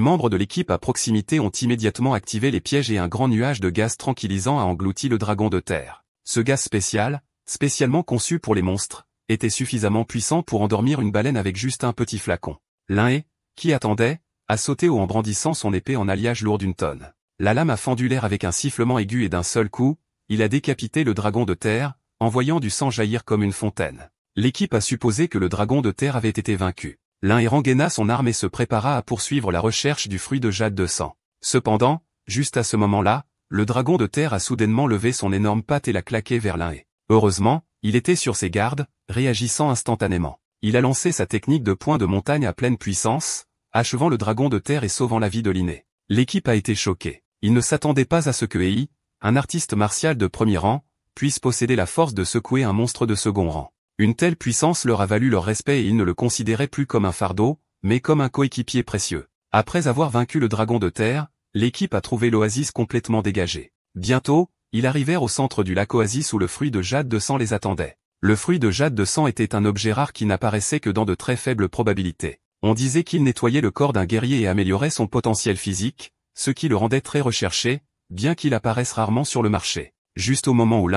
membres de l'équipe à proximité ont immédiatement activé les pièges et un grand nuage de gaz tranquillisant a englouti le dragon de terre. Ce gaz spécial, spécialement conçu pour les monstres, était suffisamment puissant pour endormir une baleine avec juste un petit flacon. L'un qui attendait, a sauté haut en brandissant son épée en alliage lourd d'une tonne. La lame a fendu l'air avec un sifflement aigu et d'un seul coup, il a décapité le dragon de terre, envoyant du sang jaillir comme une fontaine. L'équipe a supposé que le dragon de terre avait été vaincu. L'un rengaina son arme et se prépara à poursuivre la recherche du fruit de jade de sang. Cependant, juste à ce moment-là, le dragon de terre a soudainement levé son énorme patte et l'a claqué vers l'un. Heureusement, il était sur ses gardes, réagissant instantanément. Il a lancé sa technique de point de montagne à pleine puissance, achevant le dragon de terre et sauvant la vie de l'inné. L'équipe a été choquée. Il ne s'attendait pas à ce que Ei, un artiste martial de premier rang, puisse posséder la force de secouer un monstre de second rang. Une telle puissance leur a valu leur respect et ils ne le considéraient plus comme un fardeau, mais comme un coéquipier précieux. Après avoir vaincu le dragon de terre, l'équipe a trouvé l'oasis complètement dégagée. Bientôt, ils arrivèrent au centre du lac Oasis où le fruit de jade de sang les attendait. Le fruit de jade de sang était un objet rare qui n'apparaissait que dans de très faibles probabilités. On disait qu'il nettoyait le corps d'un guerrier et améliorait son potentiel physique, ce qui le rendait très recherché, bien qu'il apparaisse rarement sur le marché. Juste au moment où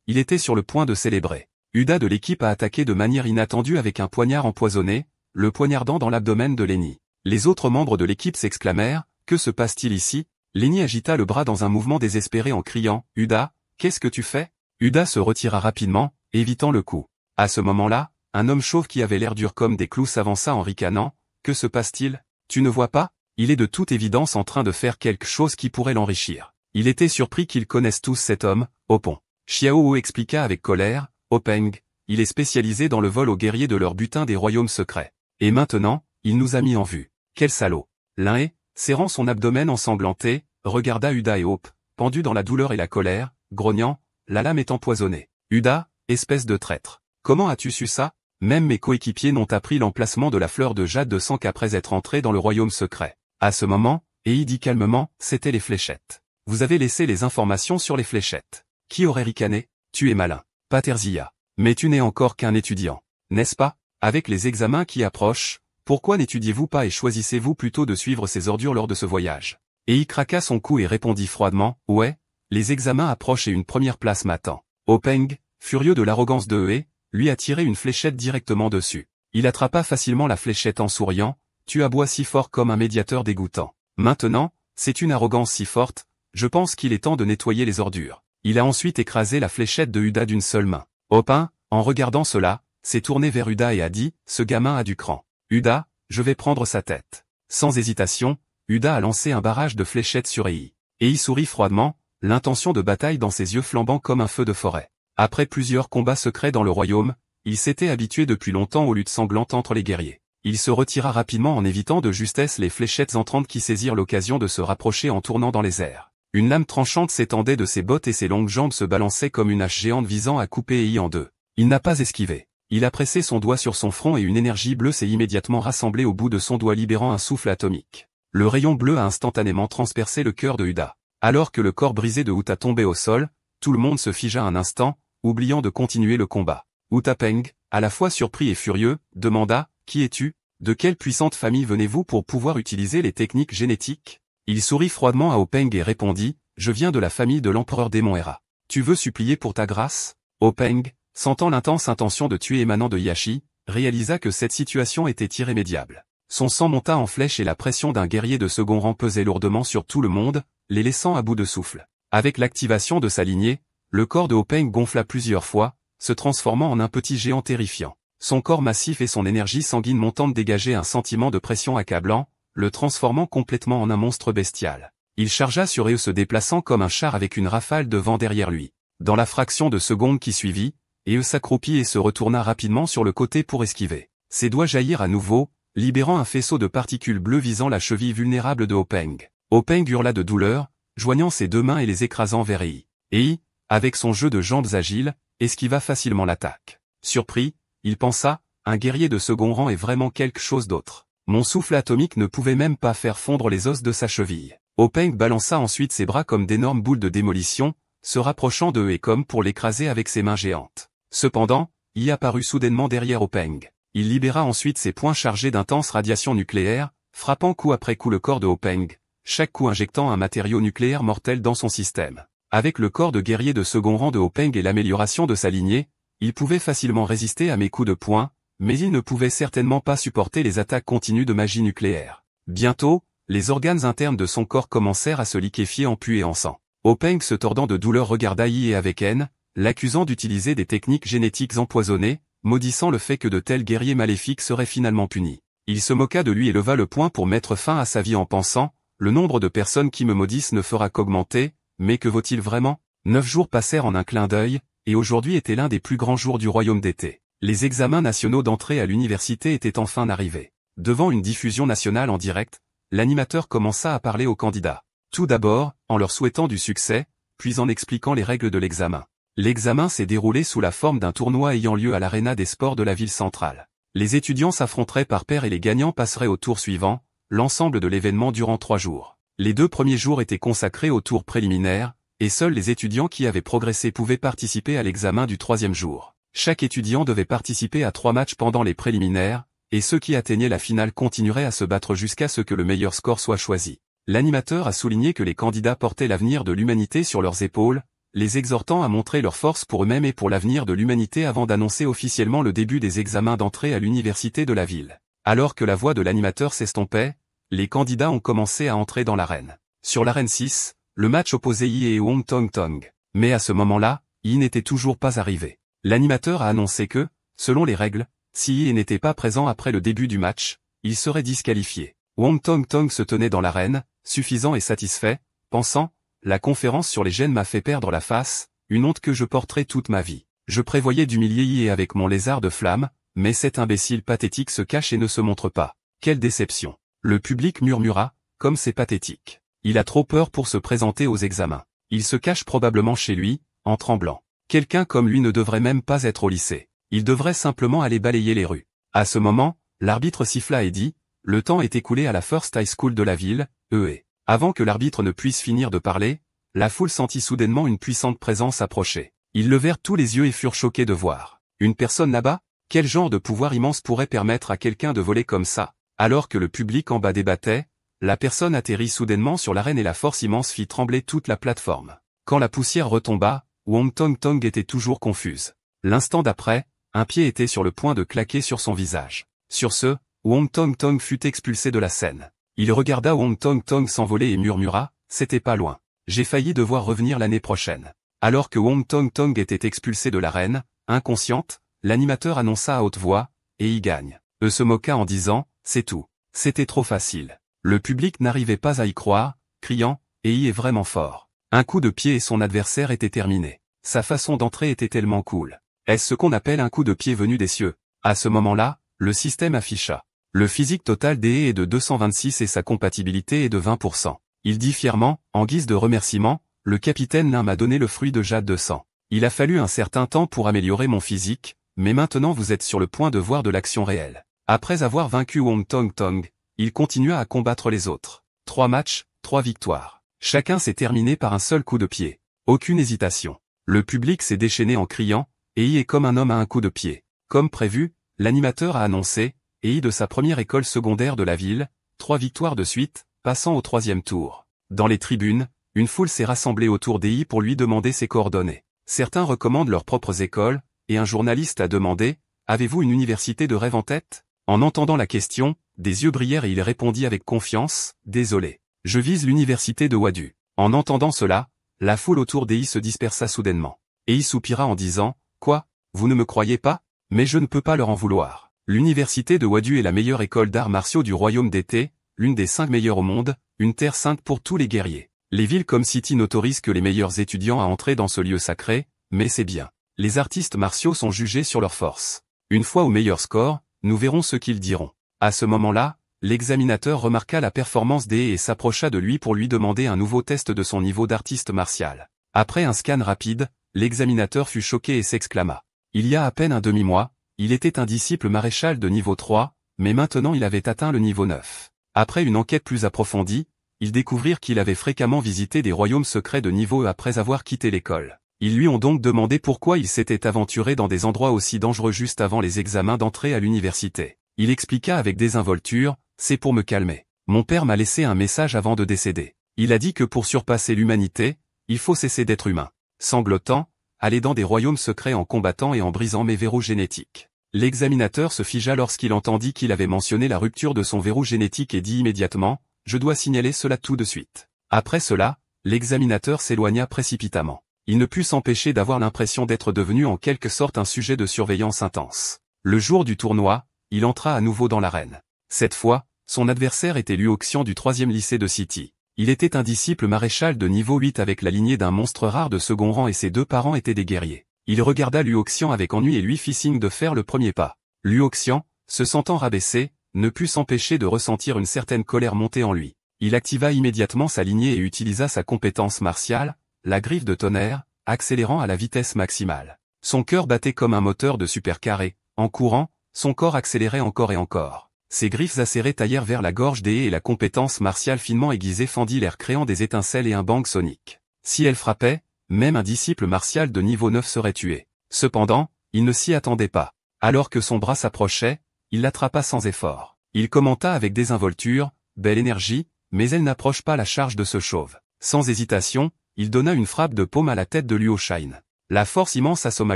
il était sur le point de célébrer. Uda de l'équipe a attaqué de manière inattendue avec un poignard empoisonné, le poignardant dans l'abdomen de Lenny. Les autres membres de l'équipe s'exclamèrent « Que se passe-t-il ici ?» Lenny agita le bras dans un mouvement désespéré en criant « Uda, qu'est-ce que tu fais ?» Uda se retira rapidement, évitant le coup. À ce moment-là, un homme chauve qui avait l'air dur comme des clous s'avança en ricanant « Que se passe-t-il? Tu ne vois pas? Il est de toute évidence en train de faire quelque chose qui pourrait l'enrichir. » Il était surpris qu'ils connaissent tous cet homme, Opon. Xiaowu expliqua avec colère « Openg, il est spécialisé dans le vol aux guerriers de leur butin des royaumes secrets. Et maintenant, il nous a mis en vue. Quel salaud !» L'un, serrant son abdomen ensanglanté, regarda Uda et Hope, pendus dans la douleur et la colère, grognant « La lame est empoisonnée. Uda, espèce de traître. Comment as-tu su ça? Même mes coéquipiers n'ont appris l'emplacement de la fleur de jade de sang qu'après être entrés dans le royaume secret. » À ce moment, Ei dit calmement « C'était les fléchettes. Vous avez laissé les informations sur les fléchettes. Qui aurait ricané? Tu es malin. Paterzia. Mais tu n'es encore qu'un étudiant. N'est-ce pas? Avec les examens qui approchent, pourquoi n'étudiez-vous pas et choisissez-vous plutôt de suivre ces ordures lors de ce voyage? » Ei craqua son cou et répondit froidement « Ouais, les examens approchent et une première place m'attend. » Openg, furieux de l'arrogance de Ei, lui a tiré une fléchette directement dessus. Il attrapa facilement la fléchette en souriant « Tu aboies si fort comme un médiateur dégoûtant. Maintenant, c'est une arrogance si forte, je pense qu'il est temps de nettoyer les ordures. » Il a ensuite écrasé la fléchette de Uda d'une seule main. Opin, en regardant cela, s'est tourné vers Uda et a dit « Ce gamin a du cran. Uda, je vais prendre sa tête. » Sans hésitation, Uda a lancé un barrage de fléchettes sur Ei. Ei sourit froidement, l'intention de bataille dans ses yeux flambant comme un feu de forêt. Après plusieurs combats secrets dans le royaume, il s'était habitué depuis longtemps aux luttes sanglantes entre les guerriers. Il se retira rapidement en évitant de justesse les fléchettes entrantes qui saisirent l'occasion de se rapprocher en tournant dans les airs. Une lame tranchante s'étendait de ses bottes et ses longues jambes se balançaient comme une hache géante visant à couper Ei en deux. Il n'a pas esquivé. Il a pressé son doigt sur son front et une énergie bleue s'est immédiatement rassemblée au bout de son doigt libérant un souffle atomique. Le rayon bleu a instantanément transpercé le cœur de Uda. Alors que le corps brisé de Uta tombait au sol, tout le monde se figea un instant, oubliant de continuer le combat. Utapeng, à la fois surpris et furieux, demanda « Qui es-tu? De quelle puissante famille venez-vous pour pouvoir utiliser les techniques génétiques ?» Il sourit froidement à Openg et répondit « Je viens de la famille de l'empereur démon Hera. Tu veux supplier pour ta grâce ?» Openg, sentant l'intense intention de tuer émanant de Yashi, réalisa que cette situation était irrémédiable. Son sang monta en flèche et la pression d'un guerrier de second rang pesait lourdement sur tout le monde, les laissant à bout de souffle. Avec l'activation de sa lignée, le corps de Openg gonfla plusieurs fois, se transformant en un petit géant terrifiant. Son corps massif et son énergie sanguine montante dégageaient un sentiment de pression accablant, le transformant complètement en un monstre bestial. Il chargea sur Ei se déplaçant comme un char avec une rafale de vent derrière lui. Dans la fraction de seconde qui suivit, Ei s'accroupit et se retourna rapidement sur le côté pour esquiver. Ses doigts jaillirent à nouveau, libérant un faisceau de particules bleues visant la cheville vulnérable de Openg. Openg hurla de douleur, joignant ses deux mains et les écrasant vers Ei. Ei, avec son jeu de jambes agiles, esquiva facilement l'attaque. Surpris, il pensa, un guerrier de second rang est vraiment quelque chose d'autre. Mon souffle atomique ne pouvait même pas faire fondre les os de sa cheville. Openg balança ensuite ses bras comme d'énormes boules de démolition, se rapprochant de Ei comme pour l'écraser avec ses mains géantes. Cependant, Ei apparut soudainement derrière Openg. Il libéra ensuite ses poings chargés d'intenses radiations nucléaires, frappant coup après coup le corps de Openg, chaque coup injectant un matériau nucléaire mortel dans son système. Avec le corps de guerrier de second rang de Openg et l'amélioration de sa lignée, il pouvait facilement résister à mes coups de poing, mais il ne pouvait certainement pas supporter les attaques continues de magie nucléaire. Bientôt, les organes internes de son corps commencèrent à se liquéfier en pu et en sang. Openg se tordant de douleur regarda Ei avec haine, l'accusant d'utiliser des techniques génétiques empoisonnées, maudissant le fait que de tels guerriers maléfiques seraient finalement punis. Il se moqua de lui et leva le poing pour mettre fin à sa vie en pensant « Le nombre de personnes qui me maudissent ne fera qu'augmenter, mais que vaut-il vraiment ?» 9 jours passèrent en un clin d'œil, et aujourd'hui était l'un des plus grands jours du royaume d'été. Les examens nationaux d'entrée à l'université étaient enfin arrivés. Devant une diffusion nationale en direct, l'animateur commença à parler aux candidats. Tout d'abord, en leur souhaitant du succès, puis en expliquant les règles de l'examen. L'examen s'est déroulé sous la forme d'un tournoi ayant lieu à l'aréna des sports de la ville centrale. Les étudiants s'affronteraient par paire et les gagnants passeraient au tour suivant, l'ensemble de l'événement durant 3 jours. Les 2 premiers jours étaient consacrés au tour préliminaire, et seuls les étudiants qui avaient progressé pouvaient participer à l'examen du 3e jour. Chaque étudiant devait participer à 3 matchs pendant les préliminaires, et ceux qui atteignaient la finale continueraient à se battre jusqu'à ce que le meilleur score soit choisi. L'animateur a souligné que les candidats portaient l'avenir de l'humanité sur leurs épaules, les exhortant à montrer leur force pour eux-mêmes et pour l'avenir de l'humanité avant d'annoncer officiellement le début des examens d'entrée à l'université de la ville. Alors que la voix de l'animateur s'estompait, les candidats ont commencé à entrer dans l'arène. Sur l'arène 6, le match opposait Yi et Wong Tong Tong. Mais à ce moment-là, Yi n'était toujours pas arrivé. L'animateur a annoncé que, selon les règles, si Yi n'était pas présent après le début du match, il serait disqualifié. Wong Tong Tong se tenait dans l'arène, suffisant et satisfait, pensant, la conférence sur les gènes m'a fait perdre la face, une honte que je porterai toute ma vie. Je prévoyais d'humilier Yi avec mon lézard de flamme, mais cet imbécile pathétique se cache et ne se montre pas. Quelle déception. Le public murmura, comme c'est pathétique. Il a trop peur pour se présenter aux examens. Il se cache probablement chez lui, en tremblant. Quelqu'un comme lui ne devrait même pas être au lycée. Il devrait simplement aller balayer les rues. À ce moment, l'arbitre siffla et dit, le temps est écoulé à la First High School de la ville, et. Avant que l'arbitre ne puisse finir de parler, la foule sentit soudainement une puissante présence approcher. Ils levèrent tous les yeux et furent choqués de voir. Une personne là-bas? Quel genre de pouvoir immense pourrait permettre à quelqu'un de voler comme ça? Alors que le public en bas débattait, la personne atterrit soudainement sur l'arène et la force immense fit trembler toute la plateforme. Quand la poussière retomba, Wong Tong Tong était toujours confuse. L'instant d'après, un pied était sur le point de claquer sur son visage. Sur ce, Wong Tong Tong fut expulsé de la scène. Il regarda Wong Tong Tong s'envoler et murmura, c'était pas loin. J'ai failli devoir revenir l'année prochaine. Alors que Wong Tong Tong était expulsé de l'arène, inconsciente, l'animateur annonça à haute voix, et il gagne. Se moqua en disant, c'est tout. C'était trop facile. Le public n'arrivait pas à y croire, criant, et il est vraiment fort. Un coup de pied et son adversaire était terminé. Sa façon d'entrer était tellement cool. Est-ce ce qu'on appelle un coup de pied venu des cieux? À ce moment-là, le système afficha. Le physique total d'E est de 226 et sa compatibilité est de 20%. Il dit fièrement, en guise de remerciement, le capitaine Lin m'a donné le fruit de jade de sang. Il a fallu un certain temps pour améliorer mon physique, mais maintenant vous êtes sur le point de voir de l'action réelle. Après avoir vaincu Wong Tong Tong, il continua à combattre les autres. 3 matchs, 3 victoires. Chacun s'est terminé par un seul coup de pied. Aucune hésitation. Le public s'est déchaîné en criant, et il est comme un homme à un coup de pied. Comme prévu, l'animateur a annoncé, et de sa première école secondaire de la ville, 3 victoires de suite, passant au 3e tour. Dans les tribunes, une foule s'est rassemblée autour d'Ei pour lui demander ses coordonnées. Certains recommandent leurs propres écoles, et un journaliste a demandé, avez-vous une université de rêve en tête? En entendant la question, des yeux brillèrent et il répondit avec confiance, désolé. Je vise l'université de Wadu. En entendant cela, la foule autour d'Ei se dispersa soudainement. Ei soupira en disant, quoi, vous ne me croyez pas? Mais je ne peux pas leur en vouloir. L'université de Wadu est la meilleure école d'arts martiaux du royaume d'été, l'une des 5 meilleures au monde, une terre sainte pour tous les guerriers. Les villes comme City n'autorisent que les meilleurs étudiants à entrer dans ce lieu sacré, mais c'est bien. Les artistes martiaux sont jugés sur leur force. Une fois au meilleur score, nous verrons ce qu'ils diront. À ce moment-là, l'examinateur remarqua la performance d'E et s'approcha de lui pour lui demander un nouveau test de son niveau d'artiste martial. Après un scan rapide, l'examinateur fut choqué et s'exclama. Il y a à peine un demi-mois, il était un disciple maréchal de niveau 3, mais maintenant il avait atteint le niveau 9. Après une enquête plus approfondie, ils découvrirent qu'il avait fréquemment visité des royaumes secrets de niveau E après avoir quitté l'école. Ils lui ont donc demandé pourquoi il s'était aventuré dans des endroits aussi dangereux juste avant les examens d'entrée à l'université. Il expliqua avec désinvolture, c'est pour me calmer. Mon père m'a laissé un message avant de décéder. Il a dit que pour surpasser l'humanité, il faut cesser d'être humain. Sanglotant, aller dans des royaumes secrets en combattant et en brisant mes verrous génétiques. L'examinateur se figea lorsqu'il entendit qu'il avait mentionné la rupture de son verrou génétique et dit immédiatement, je dois signaler cela tout de suite. Après cela, l'examinateur s'éloigna précipitamment. Il ne put s'empêcher d'avoir l'impression d'être devenu en quelque sorte un sujet de surveillance intense. Le jour du tournoi, il entra à nouveau dans l'arène. Cette fois, son adversaire était Luo Xian du 3e lycée de City. Il était un disciple maréchal de niveau 8 avec la lignée d'un monstre rare de second rang et ses 2 parents étaient des guerriers. Il regarda Luo Xian avec ennui et lui fit signe de faire le premier pas. Luo Xian, se sentant rabaissé, ne put s'empêcher de ressentir une certaine colère monter en lui. Il activa immédiatement sa lignée et utilisa sa compétence martiale, la griffe de tonnerre, accélérant à la vitesse maximale. Son cœur battait comme un moteur de supercar et, en courant, son corps accélérait encore et encore. Ses griffes acérées taillèrent vers la gorge d'E et la compétence martiale finement aiguisée fendit l'air créant des étincelles et un bang sonique. Si elle frappait, même un disciple martial de niveau 9 serait tué. Cependant, il ne s'y attendait pas. Alors que son bras s'approchait, il l'attrapa sans effort. Il commenta avec désinvolture, belle énergie, mais elle n'approche pas la charge de ce chauve. Sans hésitation, il donna une frappe de paume à la tête de Luo Shine. La force immense assomma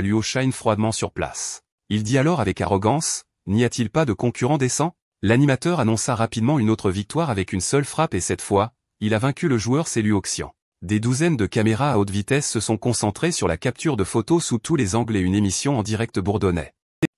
Luo Shine froidement sur place. Il dit alors avec arrogance, « N'y a-t-il pas de concurrent décent ?» L'animateur annonça rapidement une autre victoire avec une seule frappe et cette fois, il a vaincu le joueur c'est Luo Xian. Des douzaines de caméras à haute vitesse se sont concentrées sur la capture de photos sous tous les angles et une émission en direct bourdonnait.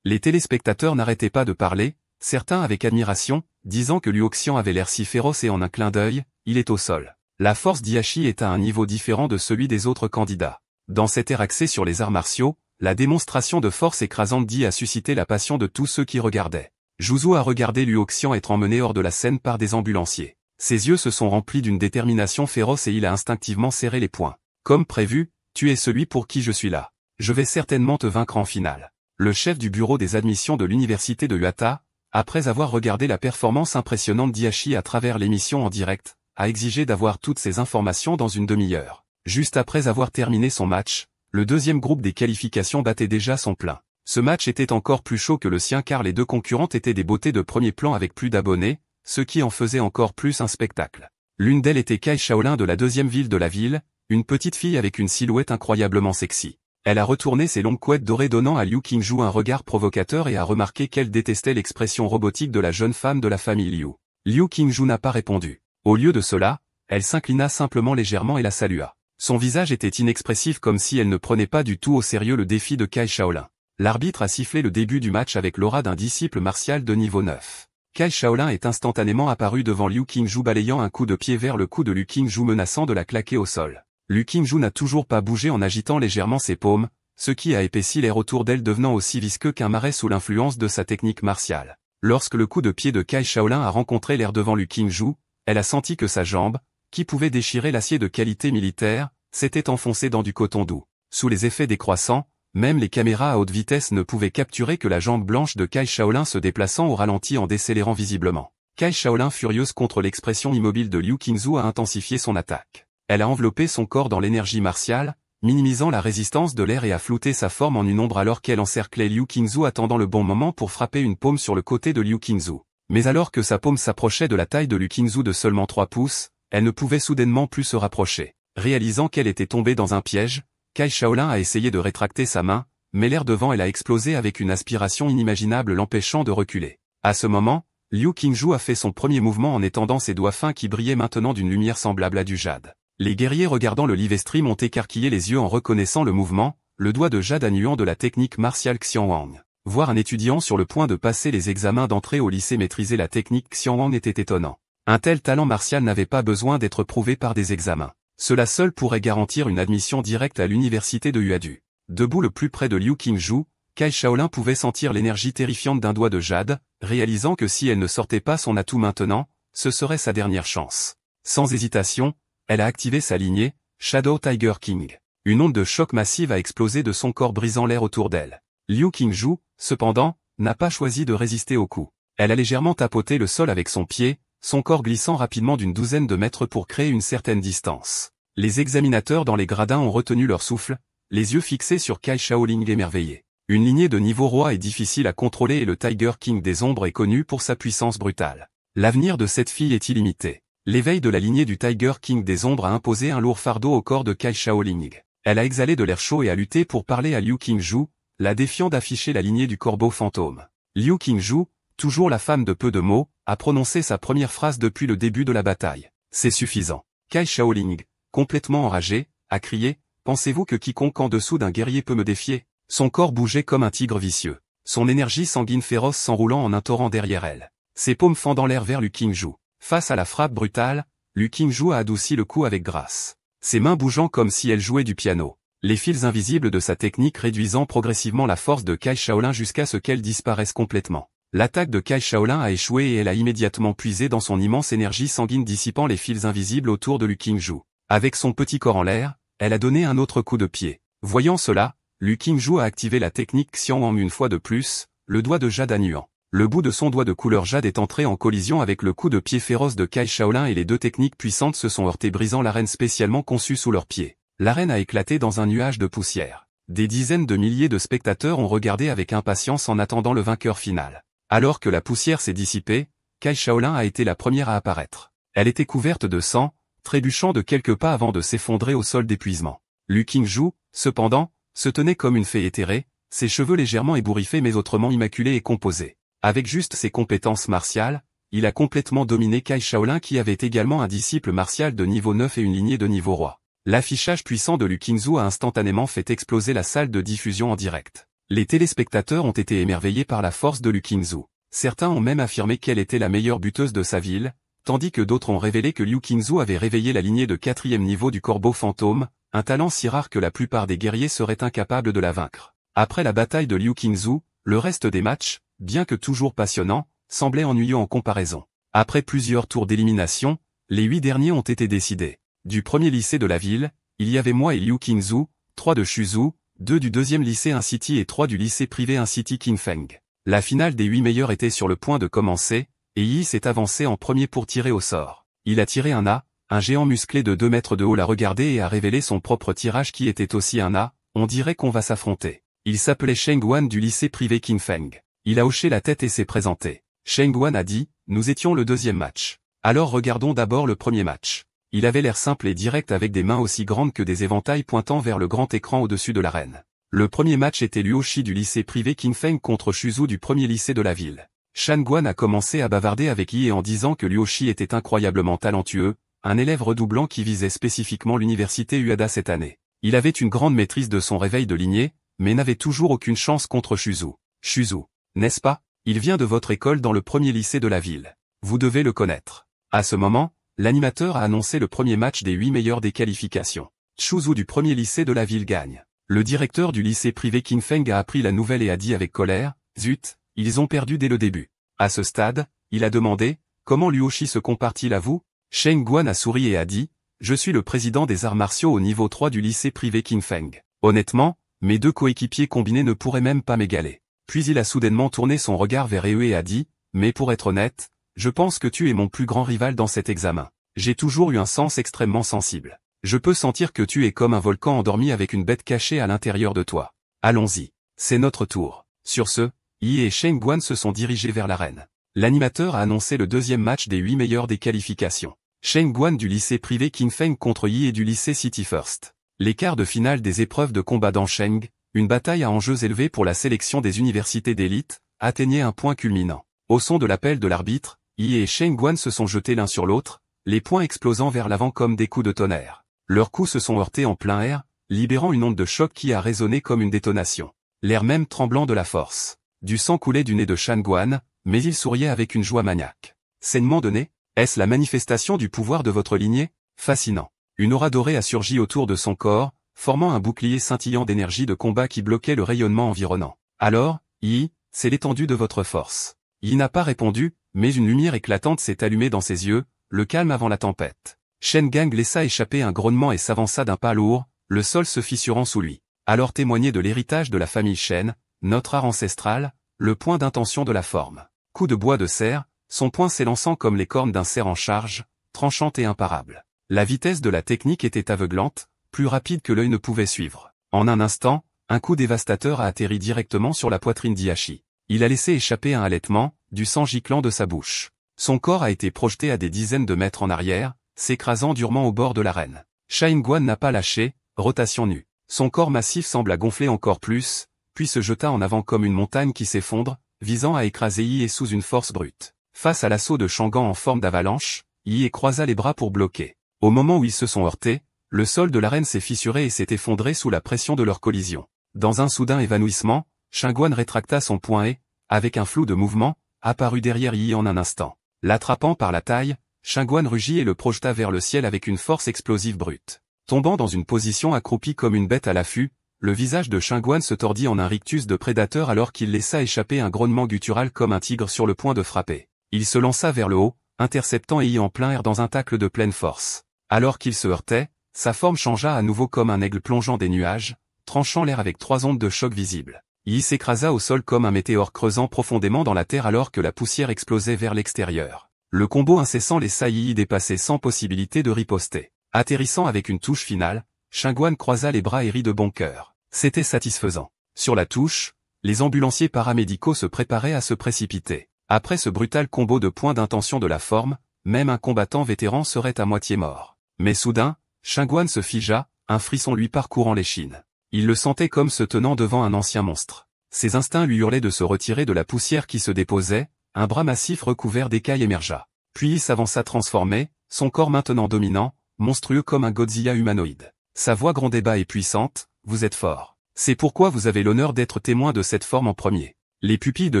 Les téléspectateurs n'arrêtaient pas de parler, certains avec admiration, disant que Luo Xian avait l'air si féroce et en un clin d'œil, il est au sol. La force d'Iashi est à un niveau différent de celui des autres candidats. Dans cette ère axée sur les arts martiaux, la démonstration de force écrasante d'I a suscité la passion de tous ceux qui regardaient. Juzu a regardé Luo Xian être emmené hors de la scène par des ambulanciers. Ses yeux se sont remplis d'une détermination féroce et il a instinctivement serré les poings. Comme prévu, tu es celui pour qui je suis là. Je vais certainement te vaincre en finale. Le chef du bureau des admissions de l'université de Uata, après avoir regardé la performance impressionnante d'Iashi à travers l'émission en direct, a exigé d'avoir toutes ces informations dans une demi-heure. Juste après avoir terminé son match, le deuxième groupe des qualifications battait déjà son plein. Ce match était encore plus chaud que le sien car les deux concurrentes étaient des beautés de premier plan avec plus d'abonnés, ce qui en faisait encore plus un spectacle. L'une d'elles était Kai Shaolin de la deuxième ville de la ville, une petite fille avec une silhouette incroyablement sexy. Elle a retourné ses longues couettes dorées donnant à Liu Qingju un regard provocateur et a remarqué qu'elle détestait l'expression robotique de la jeune femme de la famille Liu. Liu Qingju n'a pas répondu. Au lieu de cela, elle s'inclina simplement légèrement et la salua. Son visage était inexpressif comme si elle ne prenait pas du tout au sérieux le défi de Kai Shaolin. L'arbitre a sifflé le début du match avec l'aura d'un disciple martial de niveau 9. Kai Shaolin est instantanément apparu devant Liu Qingju balayant un coup de pied vers le cou de Liu Qingju menaçant de la claquer au sol. Liu Qingju n'a toujours pas bougé en agitant légèrement ses paumes, ce qui a épaissi l'air autour d'elle devenant aussi visqueux qu'un marais sous l'influence de sa technique martiale. Lorsque le coup de pied de Kai Shaolin a rencontré l'air devant Liu Qingju, elle a senti que sa jambe, qui pouvait déchirer l'acier de qualité militaire, s'était enfoncée dans du coton doux. Sous les effets décroissants, même les caméras à haute vitesse ne pouvaient capturer que la jambe blanche de Kai Shaolin se déplaçant au ralenti en décélérant visiblement. Kai Shaolin furieuse contre l'expression immobile de Liu Qingju a intensifié son attaque. Elle a enveloppé son corps dans l'énergie martiale, minimisant la résistance de l'air et a flouté sa forme en une ombre alors qu'elle encerclait Liu Qingju attendant le bon moment pour frapper une paume sur le côté de Liu Qingju. Mais alors que sa paume s'approchait de la taille de Liu Qingju de seulement 3 pouces, elle ne pouvait soudainement plus se rapprocher. Réalisant qu'elle était tombée dans un piège, Kai Shaolin a essayé de rétracter sa main, mais l'air devant elle a explosé avec une aspiration inimaginable l'empêchant de reculer. À ce moment, Liu Qingju a fait son premier mouvement en étendant ses doigts fins qui brillaient maintenant d'une lumière semblable à du jade. Les guerriers regardant le live stream ont écarquillé les yeux en reconnaissant le mouvement, le doigt de jade annuant de la technique martiale Xianwang. Voir un étudiant sur le point de passer les examens d'entrée au lycée maîtriser la technique Xianwang était étonnant. Un tel talent martial n'avait pas besoin d'être prouvé par des examens. Cela seul pourrait garantir une admission directe à l'université de Uadu. Debout le plus près de Liu Qingju, Kai Shaolin pouvait sentir l'énergie terrifiante d'un doigt de jade, réalisant que si elle ne sortait pas son atout maintenant, ce serait sa dernière chance. Sans hésitation, elle a activé sa lignée, Shadow Tiger King. Une onde de choc massive a explosé de son corps brisant l'air autour d'elle. Liu Qingju, cependant, n'a pas choisi de résister au coup. Elle a légèrement tapoté le sol avec son pied, son corps glissant rapidement d'une douzaine de mètres pour créer une certaine distance. Les examinateurs dans les gradins ont retenu leur souffle, les yeux fixés sur Kai Shaolin émerveillé. Une lignée de niveau roi est difficile à contrôler et le Tiger King des ombres est connu pour sa puissance brutale. L'avenir de cette fille est illimité. L'éveil de la lignée du Tiger King des ombres a imposé un lourd fardeau au corps de Kai Shaolin. Elle a exhalé de l'air chaud et a lutté pour parler à Liu Qingju, la défiant d'afficher la lignée du corbeau fantôme. Liu Qingju, toujours la femme de peu de mots, a prononcé sa première phrase depuis le début de la bataille. C'est suffisant. Kai Shaolin, complètement enragé, a crié, « Pensez-vous que quiconque en dessous d'un guerrier peut me défier ?» Son corps bougeait comme un tigre vicieux. Son énergie sanguine féroce s'enroulant en un torrent derrière elle. Ses paumes fendant l'air vers Liu Qingju. Face à la frappe brutale, Liu Qingju a adouci le coup avec grâce. Ses mains bougeant comme si elle jouait du piano. Les fils invisibles de sa technique réduisant progressivement la force de Kai Shaolin jusqu'à ce qu'elle disparaisse complètement. L'attaque de Kai Shaolin a échoué et elle a immédiatement puisé dans son immense énergie sanguine dissipant les fils invisibles autour de Liu Qingju. Avec son petit corps en l'air, elle a donné un autre coup de pied. Voyant cela, Liu Qingju a activé la technique Xianwang une fois de plus, le doigt de jade annuant. Le bout de son doigt de couleur jade est entré en collision avec le coup de pied féroce de Kai Shaolin et les deux techniques puissantes se sont heurtées brisant l'arène spécialement conçue sous leurs pieds. L'arène a éclaté dans un nuage de poussière. Des dizaines de milliers de spectateurs ont regardé avec impatience en attendant le vainqueur final. Alors que la poussière s'est dissipée, Kai Shaolin a été la première à apparaître. Elle était couverte de sang, trébuchant de quelques pas avant de s'effondrer au sol d'épuisement. Liu Qingzhou, cependant, se tenait comme une fée éthérée, ses cheveux légèrement ébouriffés mais autrement immaculés et composés. Avec juste ses compétences martiales, il a complètement dominé Kai Shaolin qui avait également un disciple martial de niveau 9 et une lignée de niveau roi. L'affichage puissant de Liu Qingzhou a instantanément fait exploser la salle de diffusion en direct. Les téléspectateurs ont été émerveillés par la force de Liu Qingzhou. Certains ont même affirmé qu'elle était la meilleure buteuse de sa ville, tandis que d'autres ont révélé que Liu Qingzhou avait réveillé la lignée de 4e niveau du corbeau fantôme, un talent si rare que la plupart des guerriers seraient incapables de la vaincre. Après la bataille de Liu Qingzhou, le reste des matchs, bien que toujours passionnants, semblait ennuyeux en comparaison. Après plusieurs tours d'élimination, les 8 derniers ont été décidés. Du premier lycée de la ville, il y avait moi et Liu Qingzhou, 3 de Shuzhou, 2 du deuxième lycée Incity et 3 du lycée privé Incity Qingfeng. La finale des 8 meilleurs était sur le point de commencer, et Yi s'est avancé en premier pour tirer au sort. Il a tiré un A, un géant musclé de 2 mètres de haut l'a regardé et a révélé son propre tirage qui était aussi un A, on dirait qu'on va s'affronter. Il s'appelait Sheng Guan du lycée privé Qingfeng. Il a hoché la tête et s'est présenté. Sheng Guan a dit, nous étions le deuxième match. Alors regardons d'abord le premier match. Il avait l'air simple et direct avec des mains aussi grandes que des éventails pointant vers le grand écran au-dessus de l'arène. Le premier match était Luoshi du lycée privé Qingfeng contre Shuzhou du premier lycée de la ville. Sheng Guan a commencé à bavarder avec Yi en disant que Luoshi était incroyablement talentueux, un élève redoublant qui visait spécifiquement l'université Uada cette année. Il avait une grande maîtrise de son réveil de lignée, mais n'avait toujours aucune chance contre Shuzhou. Shuzhou, n'est-ce pas? Il vient de votre école dans le premier lycée de la ville. Vous devez le connaître. À ce moment, l'animateur a annoncé le premier match des 8 meilleurs des qualifications. Shuzhou du premier lycée de la ville gagne. Le directeur du lycée privé Qingfeng a appris la nouvelle et a dit avec colère, zut, ils ont perdu dès le début. À ce stade, il a demandé, comment Luoshi se compare-t-il à vous? Sheng Guan a souri et a dit, je suis le président des arts martiaux au niveau 3 du lycée privé Qingfeng. Honnêtement, mes 2 coéquipiers combinés ne pourraient même pas m'égaler. Puis il a soudainement tourné son regard vers Eux et a dit, mais pour être honnête, je pense que tu es mon plus grand rival dans cet examen. J'ai toujours eu un sens extrêmement sensible. Je peux sentir que tu es comme un volcan endormi avec une bête cachée à l'intérieur de toi. Allons-y. C'est notre tour. Sur ce, Yi et Sheng Guan se sont dirigés vers l'arène. L'animateur a annoncé le deuxième match des 8 meilleurs des qualifications. Sheng Guan du lycée privé Qingfeng contre Yi et du lycée City First. Les quarts de finale des épreuves de combat d'Ansheng, une bataille à enjeux élevés pour la sélection des universités d'élite, atteignait un point culminant. Au son de l'appel de l'arbitre, Yi et Sheng Guan se sont jetés l'un sur l'autre, les poings explosant vers l'avant comme des coups de tonnerre. Leurs coups se sont heurtés en plein air, libérant une onde de choc qui a résonné comme une détonation. L'air même tremblant de la force. Du sang coulait du nez de Sheng Guan, mais il souriait avec une joie maniaque. Saignement de nez? Est-ce la manifestation du pouvoir de votre lignée? Fascinant. Une aura dorée a surgi autour de son corps, formant un bouclier scintillant d'énergie de combat qui bloquait le rayonnement environnant. Alors, Yi, c'est l'étendue de votre force. Yi n'a pas répondu, mais une lumière éclatante s'est allumée dans ses yeux, le calme avant la tempête. Shen Gang laissa échapper un grognement et s'avança d'un pas lourd, le sol se fissurant sous lui. Alors témoigner de l'héritage de la famille Shen, notre art ancestral, le point d'intention de la forme. Coup de bois de cerf, son poing s'élançant comme les cornes d'un cerf en charge, tranchante et imparable. La vitesse de la technique était aveuglante, plus rapide que l'œil ne pouvait suivre. En un instant, un coup dévastateur a atterri directement sur la poitrine d'Ihashi. Il a laissé échapper un halètement, du sang giclant de sa bouche. Son corps a été projeté à des dizaines de mètres en arrière, s'écrasant durement au bord de l'arène. Sheng Guan n'a pas lâché, rotation nue. Son corps massif sembla gonfler encore plus, puis se jeta en avant comme une montagne qui s'effondre, visant à écraser Yi sous une force brute. Face à l'assaut de Shangan en forme d'avalanche, Yi croisa les bras pour bloquer. Au moment où ils se sont heurtés, le sol de l'arène s'est fissuré et s'est effondré sous la pression de leur collision. Dans un soudain évanouissement, Sheng Guan rétracta son poing et, avec un flou de mouvement, apparut derrière Yi en un instant. L'attrapant par la taille, Sheng Guan rugit et le projeta vers le ciel avec une force explosive brute. Tombant dans une position accroupie comme une bête à l'affût, le visage de Sheng Guan se tordit en un rictus de prédateur alors qu'il laissa échapper un grognement guttural comme un tigre sur le point de frapper. Il se lança vers le haut, interceptant Yi en plein air dans un tacle de pleine force. Alors qu'il se heurtait, sa forme changea à nouveau comme un aigle plongeant des nuages, tranchant l'air avec 3 ondes de choc visibles. Yi s'écrasa au sol comme un météore creusant profondément dans la terre alors que la poussière explosait vers l'extérieur. Le combo incessant laissa Yi dépasser sans possibilité de riposter. Atterrissant avec une touche finale, Sheng Guan croisa les bras et rit de bon cœur. C'était satisfaisant. Sur la touche, les ambulanciers paramédicaux se préparaient à se précipiter. Après ce brutal combo de points d'intention de la forme, même un combattant vétéran serait à moitié mort. Mais soudain, Shenguan se figea, un frisson lui parcourant l'échine. Il le sentait comme se tenant devant un ancien monstre. Ses instincts lui hurlaient de se retirer de la poussière qui se déposait, un bras massif recouvert d'écailles émergea. Puis il s'avança transformé, son corps maintenant dominant, monstrueux comme un Godzilla humanoïde. Sa voix grondait bas et puissante, « Vous êtes fort. C'est pourquoi vous avez l'honneur d'être témoin de cette forme en premier. » Les pupilles de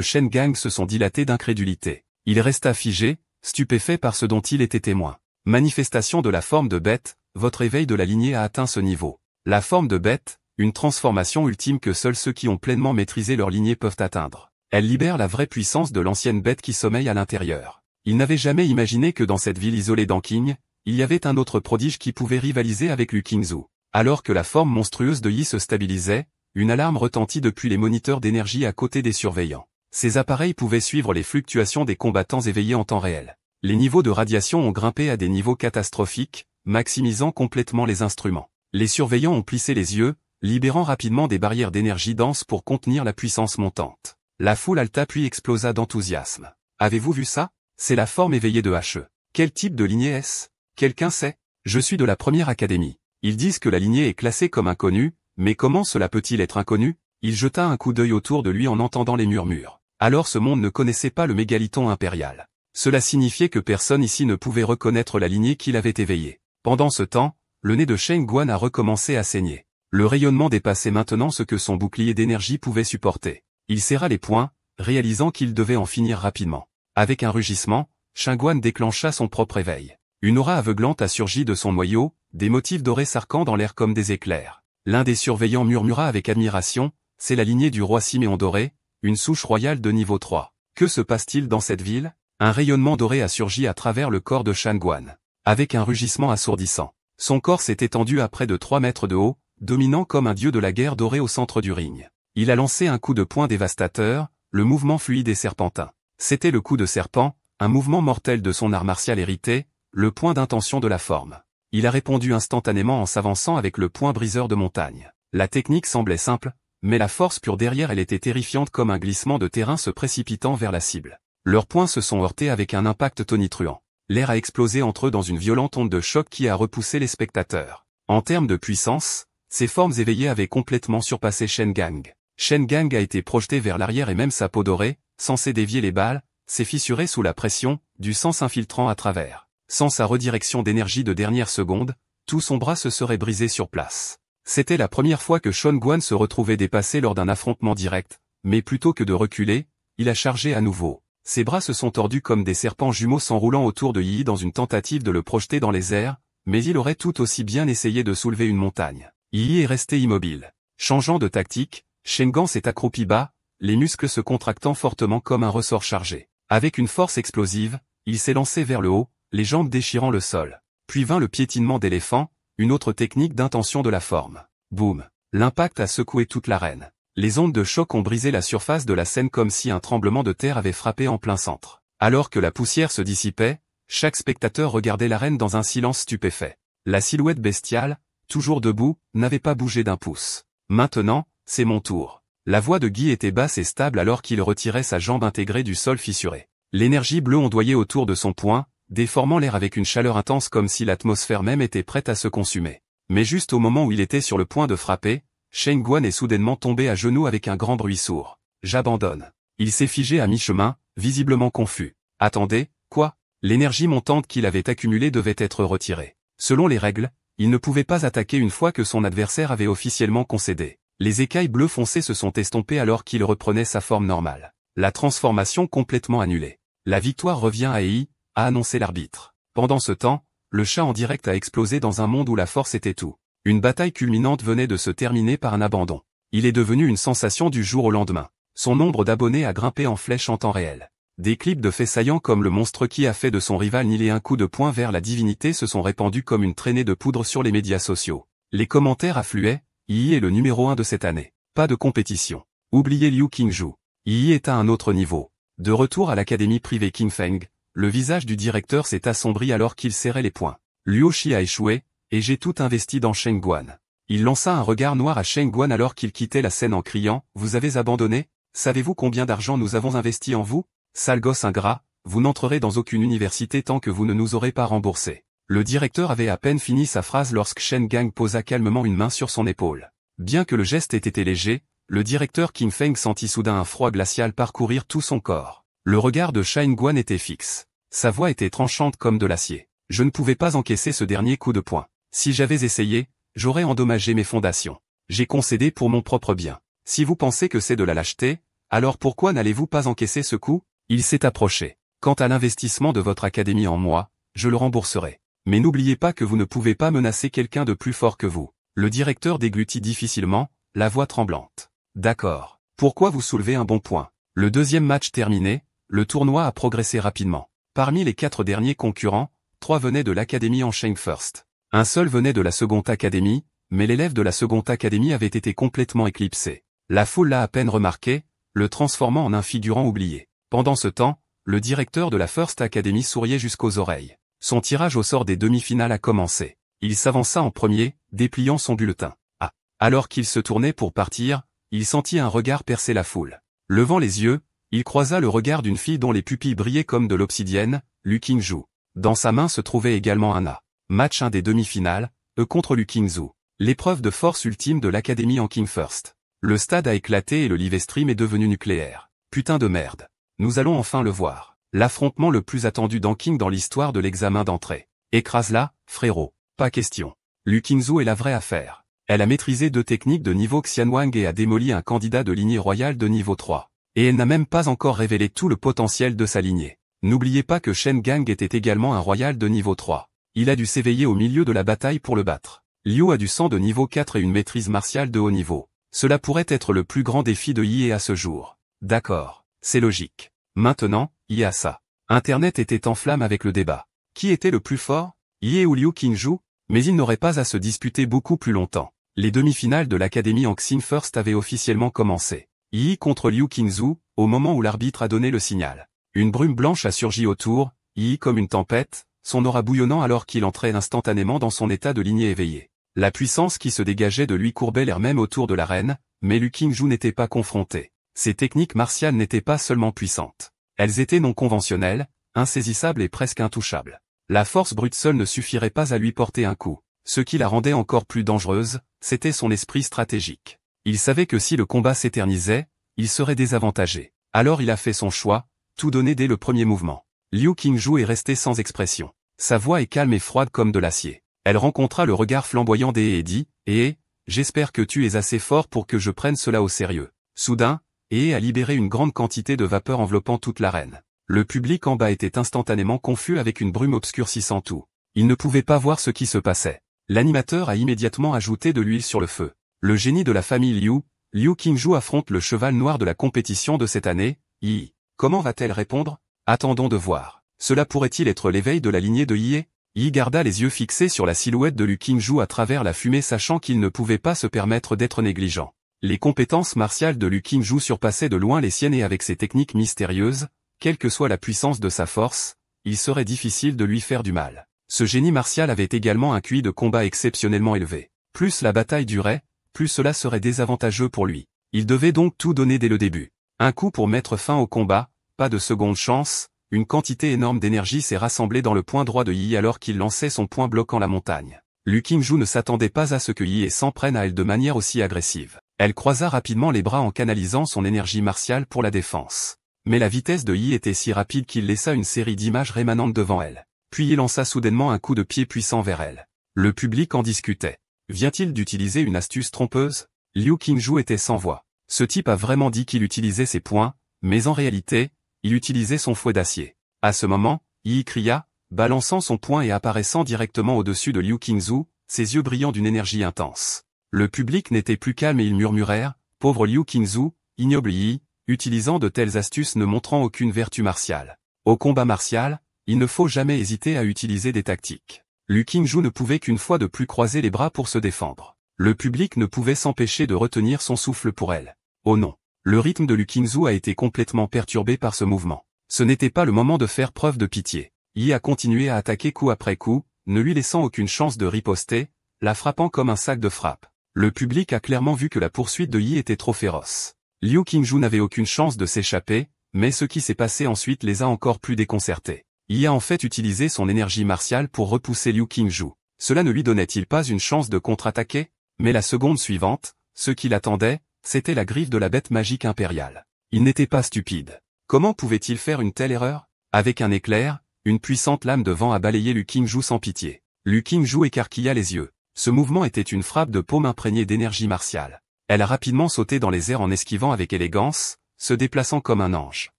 Shen Gang se sont dilatées d'incrédulité. Il resta figé, stupéfait par ce dont il était témoin. Manifestation de la forme de bête, votre éveil de la lignée a atteint ce niveau. La forme de bête, une transformation ultime que seuls ceux qui ont pleinement maîtrisé leur lignée peuvent atteindre. Elle libère la vraie puissance de l'ancienne bête qui sommeille à l'intérieur. Il n'avait jamais imaginé que dans cette ville isolée d'Anqing, il y avait un autre prodige qui pouvait rivaliser avec Liu Qingzu. Alors que la forme monstrueuse de Yi se stabilisait, une alarme retentit depuis les moniteurs d'énergie à côté des surveillants. Ces appareils pouvaient suivre les fluctuations des combattants éveillés en temps réel. Les niveaux de radiation ont grimpé à des niveaux catastrophiques, maximisant complètement les instruments. Les surveillants ont plissé les yeux, libérant rapidement des barrières d'énergie dense pour contenir la puissance montante. La foule halta puis explosa d'enthousiasme. Avez-vous vu ça? C'est la forme éveillée de He. Quel type de lignée est-ce? Quelqu'un sait? Je suis de la première académie. Ils disent que la lignée est classée comme inconnue, mais comment cela peut-il être inconnu? Il jeta un coup d'œil autour de lui en entendant les murmures. Alors ce monde ne connaissait pas le mégaliton impérial. Cela signifiait que personne ici ne pouvait reconnaître la lignée qu'il avait éveillée. Pendant ce temps, le nez de Shenguan a recommencé à saigner. Le rayonnement dépassait maintenant ce que son bouclier d'énergie pouvait supporter. Il serra les poings, réalisant qu'il devait en finir rapidement. Avec un rugissement, Shenguan déclencha son propre éveil. Une aura aveuglante a surgi de son noyau, des motifs dorés s'arquant dans l'air comme des éclairs. L'un des surveillants murmura avec admiration, « C'est la lignée du roi Siméon doré, une souche royale de niveau 3. Que se passe-t-il dans cette ville ?» Un rayonnement doré a surgi à travers le corps de Shenguan. Avec un rugissement assourdissant. Son corps s'est étendu à près de 3 mètres de haut, dominant comme un dieu de la guerre doré au centre du ring. Il a lancé un coup de poing dévastateur, le mouvement fluide et serpentin. C'était le coup de serpent, un mouvement mortel de son art martial hérité, le point d'intention de la forme. Il a répondu instantanément en s'avançant avec le poing briseur de montagne. La technique semblait simple, mais la force pure derrière elle était terrifiante comme un glissement de terrain se précipitant vers la cible. Leurs poings se sont heurtés avec un impact tonitruant. L'air a explosé entre eux dans une violente onde de choc qui a repoussé les spectateurs. En termes de puissance, ces formes éveillées avaient complètement surpassé Shen Gang. Shen Gang a été projeté vers l'arrière et même sa peau dorée, censée dévier les balles, s'est fissurée sous la pression, du sang s'infiltrant à travers. Sans sa redirection d'énergie de dernière seconde, tout son bras se serait brisé sur place. C'était la première fois que Shenguan se retrouvait dépassé lors d'un affrontement direct, mais plutôt que de reculer, il a chargé à nouveau. Ses bras se sont tordus comme des serpents jumeaux s'enroulant autour de Yi dans une tentative de le projeter dans les airs, mais il aurait tout aussi bien essayé de soulever une montagne. Yi est resté immobile. Changeant de tactique, Shenguan s'est accroupi bas, les muscles se contractant fortement comme un ressort chargé. Avec une force explosive, il s'est lancé vers le haut, les jambes déchirant le sol. Puis vint le piétinement d'éléphant, une autre technique d'intention de la forme. Boum! L'impact a secoué toute l'arène. Les ondes de choc ont brisé la surface de la scène comme si un tremblement de terre avait frappé en plein centre. Alors que la poussière se dissipait, chaque spectateur regardait l'arène dans un silence stupéfait. La silhouette bestiale, toujours debout, n'avait pas bougé d'un pouce. Maintenant, c'est mon tour. La voix de Guy était basse et stable alors qu'il retirait sa jambe intégrée du sol fissuré. L'énergie bleue ondoyait autour de son poing, déformant l'air avec une chaleur intense comme si l'atmosphère même était prête à se consumer. Mais juste au moment où il était sur le point de frapper, Shenguan est soudainement tombé à genoux avec un grand bruit sourd. J'abandonne. Il s'est figé à mi-chemin, visiblement confus. Attendez, quoi? L'énergie montante qu'il avait accumulée devait être retirée. Selon les règles, il ne pouvait pas attaquer une fois que son adversaire avait officiellement concédé. Les écailles bleues foncées se sont estompées alors qu'il reprenait sa forme normale. La transformation complètement annulée. La victoire revient à Yi, a annoncé l'arbitre. Pendant ce temps, le chat en direct a explosé dans un monde où la force était tout. Une bataille culminante venait de se terminer par un abandon. Il est devenu une sensation du jour au lendemain. Son nombre d'abonnés a grimpé en flèche en temps réel. Des clips de faits saillants comme le monstre qui a fait de son rival nier un coup de poing vers la divinité se sont répandus comme une traînée de poudre sur les médias sociaux. Les commentaires affluaient, Yi est le numéro 1 de cette année. Pas de compétition. Oubliez Liu Qingzu. Yi est à un autre niveau. De retour à l'académie privée Qingfeng, le visage du directeur s'est assombri alors qu'il serrait les poings. Luo Shi a échoué, et j'ai tout investi dans Shenguan. Il lança un regard noir à Shenguan alors qu'il quittait la scène en criant « Vous avez abandonné? Savez-vous combien d'argent nous avons investi en vous? Sale gosse ingrat, vous n'entrerez dans aucune université tant que vous ne nous aurez pas remboursé. » Le directeur avait à peine fini sa phrase lorsque Shen Gang posa calmement une main sur son épaule. Bien que le geste ait été léger, le directeur Qin Feng sentit soudain un froid glacial parcourir tout son corps. Le regard de Shen Guan était fixe. Sa voix était tranchante comme de l'acier. Je ne pouvais pas encaisser ce dernier coup de poing. Si j'avais essayé, j'aurais endommagé mes fondations. J'ai concédé pour mon propre bien. Si vous pensez que c'est de la lâcheté, alors pourquoi n'allez-vous pas encaisser ce coup? Il s'est approché. Quant à l'investissement de votre académie en moi, je le rembourserai. Mais n'oubliez pas que vous ne pouvez pas menacer quelqu'un de plus fort que vous. Le directeur déglutit difficilement, la voix tremblante. D'accord. Pourquoi vous soulevez un bon point? Le deuxième match terminé, le tournoi a progressé rapidement. Parmi les 4 derniers concurrents, 3 venaient de l'académie en Sheng First. Un seul venait de la seconde académie, mais l'élève de la seconde académie avait été complètement éclipsé. La foule l'a à peine remarqué, le transformant en un figurant oublié. Pendant ce temps, le directeur de la First Academy souriait jusqu'aux oreilles. Son tirage au sort des demi-finales a commencé. Il s'avança en premier, dépliant son bulletin. Ah. Alors qu'il se tournait pour partir, il sentit un regard percer la foule. Levant les yeux, il croisa le regard d'une fille dont les pupilles brillaient comme de l'obsidienne, Lu Qingzhou. Dans sa main se trouvait également un A. Match 1 des demi-finales, contre Lu Qingzhou. L'épreuve de force ultime de l'académie en King First. Le stade a éclaté et le live stream est devenu nucléaire. Putain de merde. Nous allons enfin le voir. L'affrontement le plus attendu dans King dans l'histoire de l'examen d'entrée. Écrase-la, frérot. Pas question. Lu Qingzhou est la vraie affaire. Elle a maîtrisé 2 techniques de niveau Xianwang et a démoli un candidat de lignée royale de niveau 3. Et elle n'a même pas encore révélé tout le potentiel de sa lignée. N'oubliez pas que Shen Gang était également un royal de niveau 3. Il a dû s'éveiller au milieu de la bataille pour le battre. Liu a du sang de niveau 4 et une maîtrise martiale de haut niveau. Cela pourrait être le plus grand défi de Yi à ce jour. D'accord. C'est logique. Maintenant, Yi a ça. Internet était en flamme avec le débat. Qui était le plus fort? Yi ou Liu Qingzhou? Mais ils n'auraient pas à se disputer beaucoup plus longtemps. Les demi-finales de l'académie en Xin First avaient officiellement commencé. Yi contre Liu Qingzhou, au moment où l'arbitre a donné le signal. Une brume blanche a surgi autour, Yi comme une tempête, son aura bouillonnant alors qu'il entrait instantanément dans son état de lignée éveillée. La puissance qui se dégageait de lui courbait l'air même autour de l'arène, mais Liu Qingzhou n'était pas confronté. Ses techniques martiales n'étaient pas seulement puissantes. Elles étaient non conventionnelles, insaisissables et presque intouchables. La force brute seule ne suffirait pas à lui porter un coup. Ce qui la rendait encore plus dangereuse, c'était son esprit stratégique. Il savait que si le combat s'éternisait, il serait désavantagé. Alors il a fait son choix, tout donner dès le premier mouvement. Liu Qingzhou est resté sans expression. Sa voix est calme et froide comme de l'acier. Elle rencontra le regard flamboyant d'E et dit, « Eh, j'espère que tu es assez fort pour que je prenne cela au sérieux. » Soudain, E a libéré une grande quantité de vapeur enveloppant toute l'arène. Le public en bas était instantanément confus avec une brume obscurcissant tout. Il ne pouvait pas voir ce qui se passait. L'animateur a immédiatement ajouté de l'huile sur le feu. Le génie de la famille Liu, Liu Qingzhou affronte le cheval noir de la compétition de cette année, Yi. Comment va-t-elle répondre? Attendons de voir. Cela pourrait-il être l'éveil de la lignée de Yi? Yi garda les yeux fixés sur la silhouette de Liu Qingzhou à travers la fumée sachant qu'il ne pouvait pas se permettre d'être négligent. Les compétences martiales de Liu Qingzhou surpassaient de loin les siennes et avec ses techniques mystérieuses, quelle que soit la puissance de sa force, il serait difficile de lui faire du mal. Ce génie martial avait également un QI de combat exceptionnellement élevé. Plus la bataille durait, plus cela serait désavantageux pour lui. Il devait donc tout donner dès le début. Un coup pour mettre fin au combat, pas de seconde chance, une quantité énorme d'énergie s'est rassemblée dans le point droit de Yi alors qu'il lançait son poing bloquant la montagne. Liu Qingzhou ne s'attendait pas à ce que Yi s'en prenne à elle de manière aussi agressive. Elle croisa rapidement les bras en canalisant son énergie martiale pour la défense. Mais la vitesse de Yi était si rapide qu'il laissa une série d'images rémanentes devant elle. Puis il lança soudainement un coup de pied puissant vers elle. Le public en discutait. Vient-il d'utiliser une astuce trompeuse? Liu Qingzhou était sans voix. Ce type a vraiment dit qu'il utilisait ses poings, mais en réalité, il utilisait son fouet d'acier. À ce moment, Yi cria, balançant son poing et apparaissant directement au-dessus de Liu Qingzhou, ses yeux brillant d'une énergie intense. Le public n'était plus calme et ils murmurèrent, pauvre Liu Qingzhou, ignoble Yi, utilisant de telles astuces ne montrant aucune vertu martiale. Au combat martial, il ne faut jamais hésiter à utiliser des tactiques. Liu Qingzhou ne pouvait qu'une fois de plus croiser les bras pour se défendre. Le public ne pouvait s'empêcher de retenir son souffle pour elle. Oh non. Le rythme de Liu Qingzhou a été complètement perturbé par ce mouvement. Ce n'était pas le moment de faire preuve de pitié. Yi a continué à attaquer coup après coup, ne lui laissant aucune chance de riposter, la frappant comme un sac de frappe. Le public a clairement vu que la poursuite de Yi était trop féroce. Liu Qingzhou n'avait aucune chance de s'échapper, mais ce qui s'est passé ensuite les a encore plus déconcertés. Il a en fait utilisé son énergie martiale pour repousser Liu Qingzhou. Cela ne lui donnait-il pas une chance de contre-attaquer? Mais la seconde suivante, ce qui l'attendait, c'était la griffe de la bête magique impériale. Il n'était pas stupide. Comment pouvait-il faire une telle erreur? Avec un éclair, une puissante lame de vent a balayé Liu Qingzhou sans pitié. Liu Qingzhou écarquilla les yeux. Ce mouvement était une frappe de paume imprégnée d'énergie martiale. Elle a rapidement sauté dans les airs en esquivant avec élégance, se déplaçant comme un ange.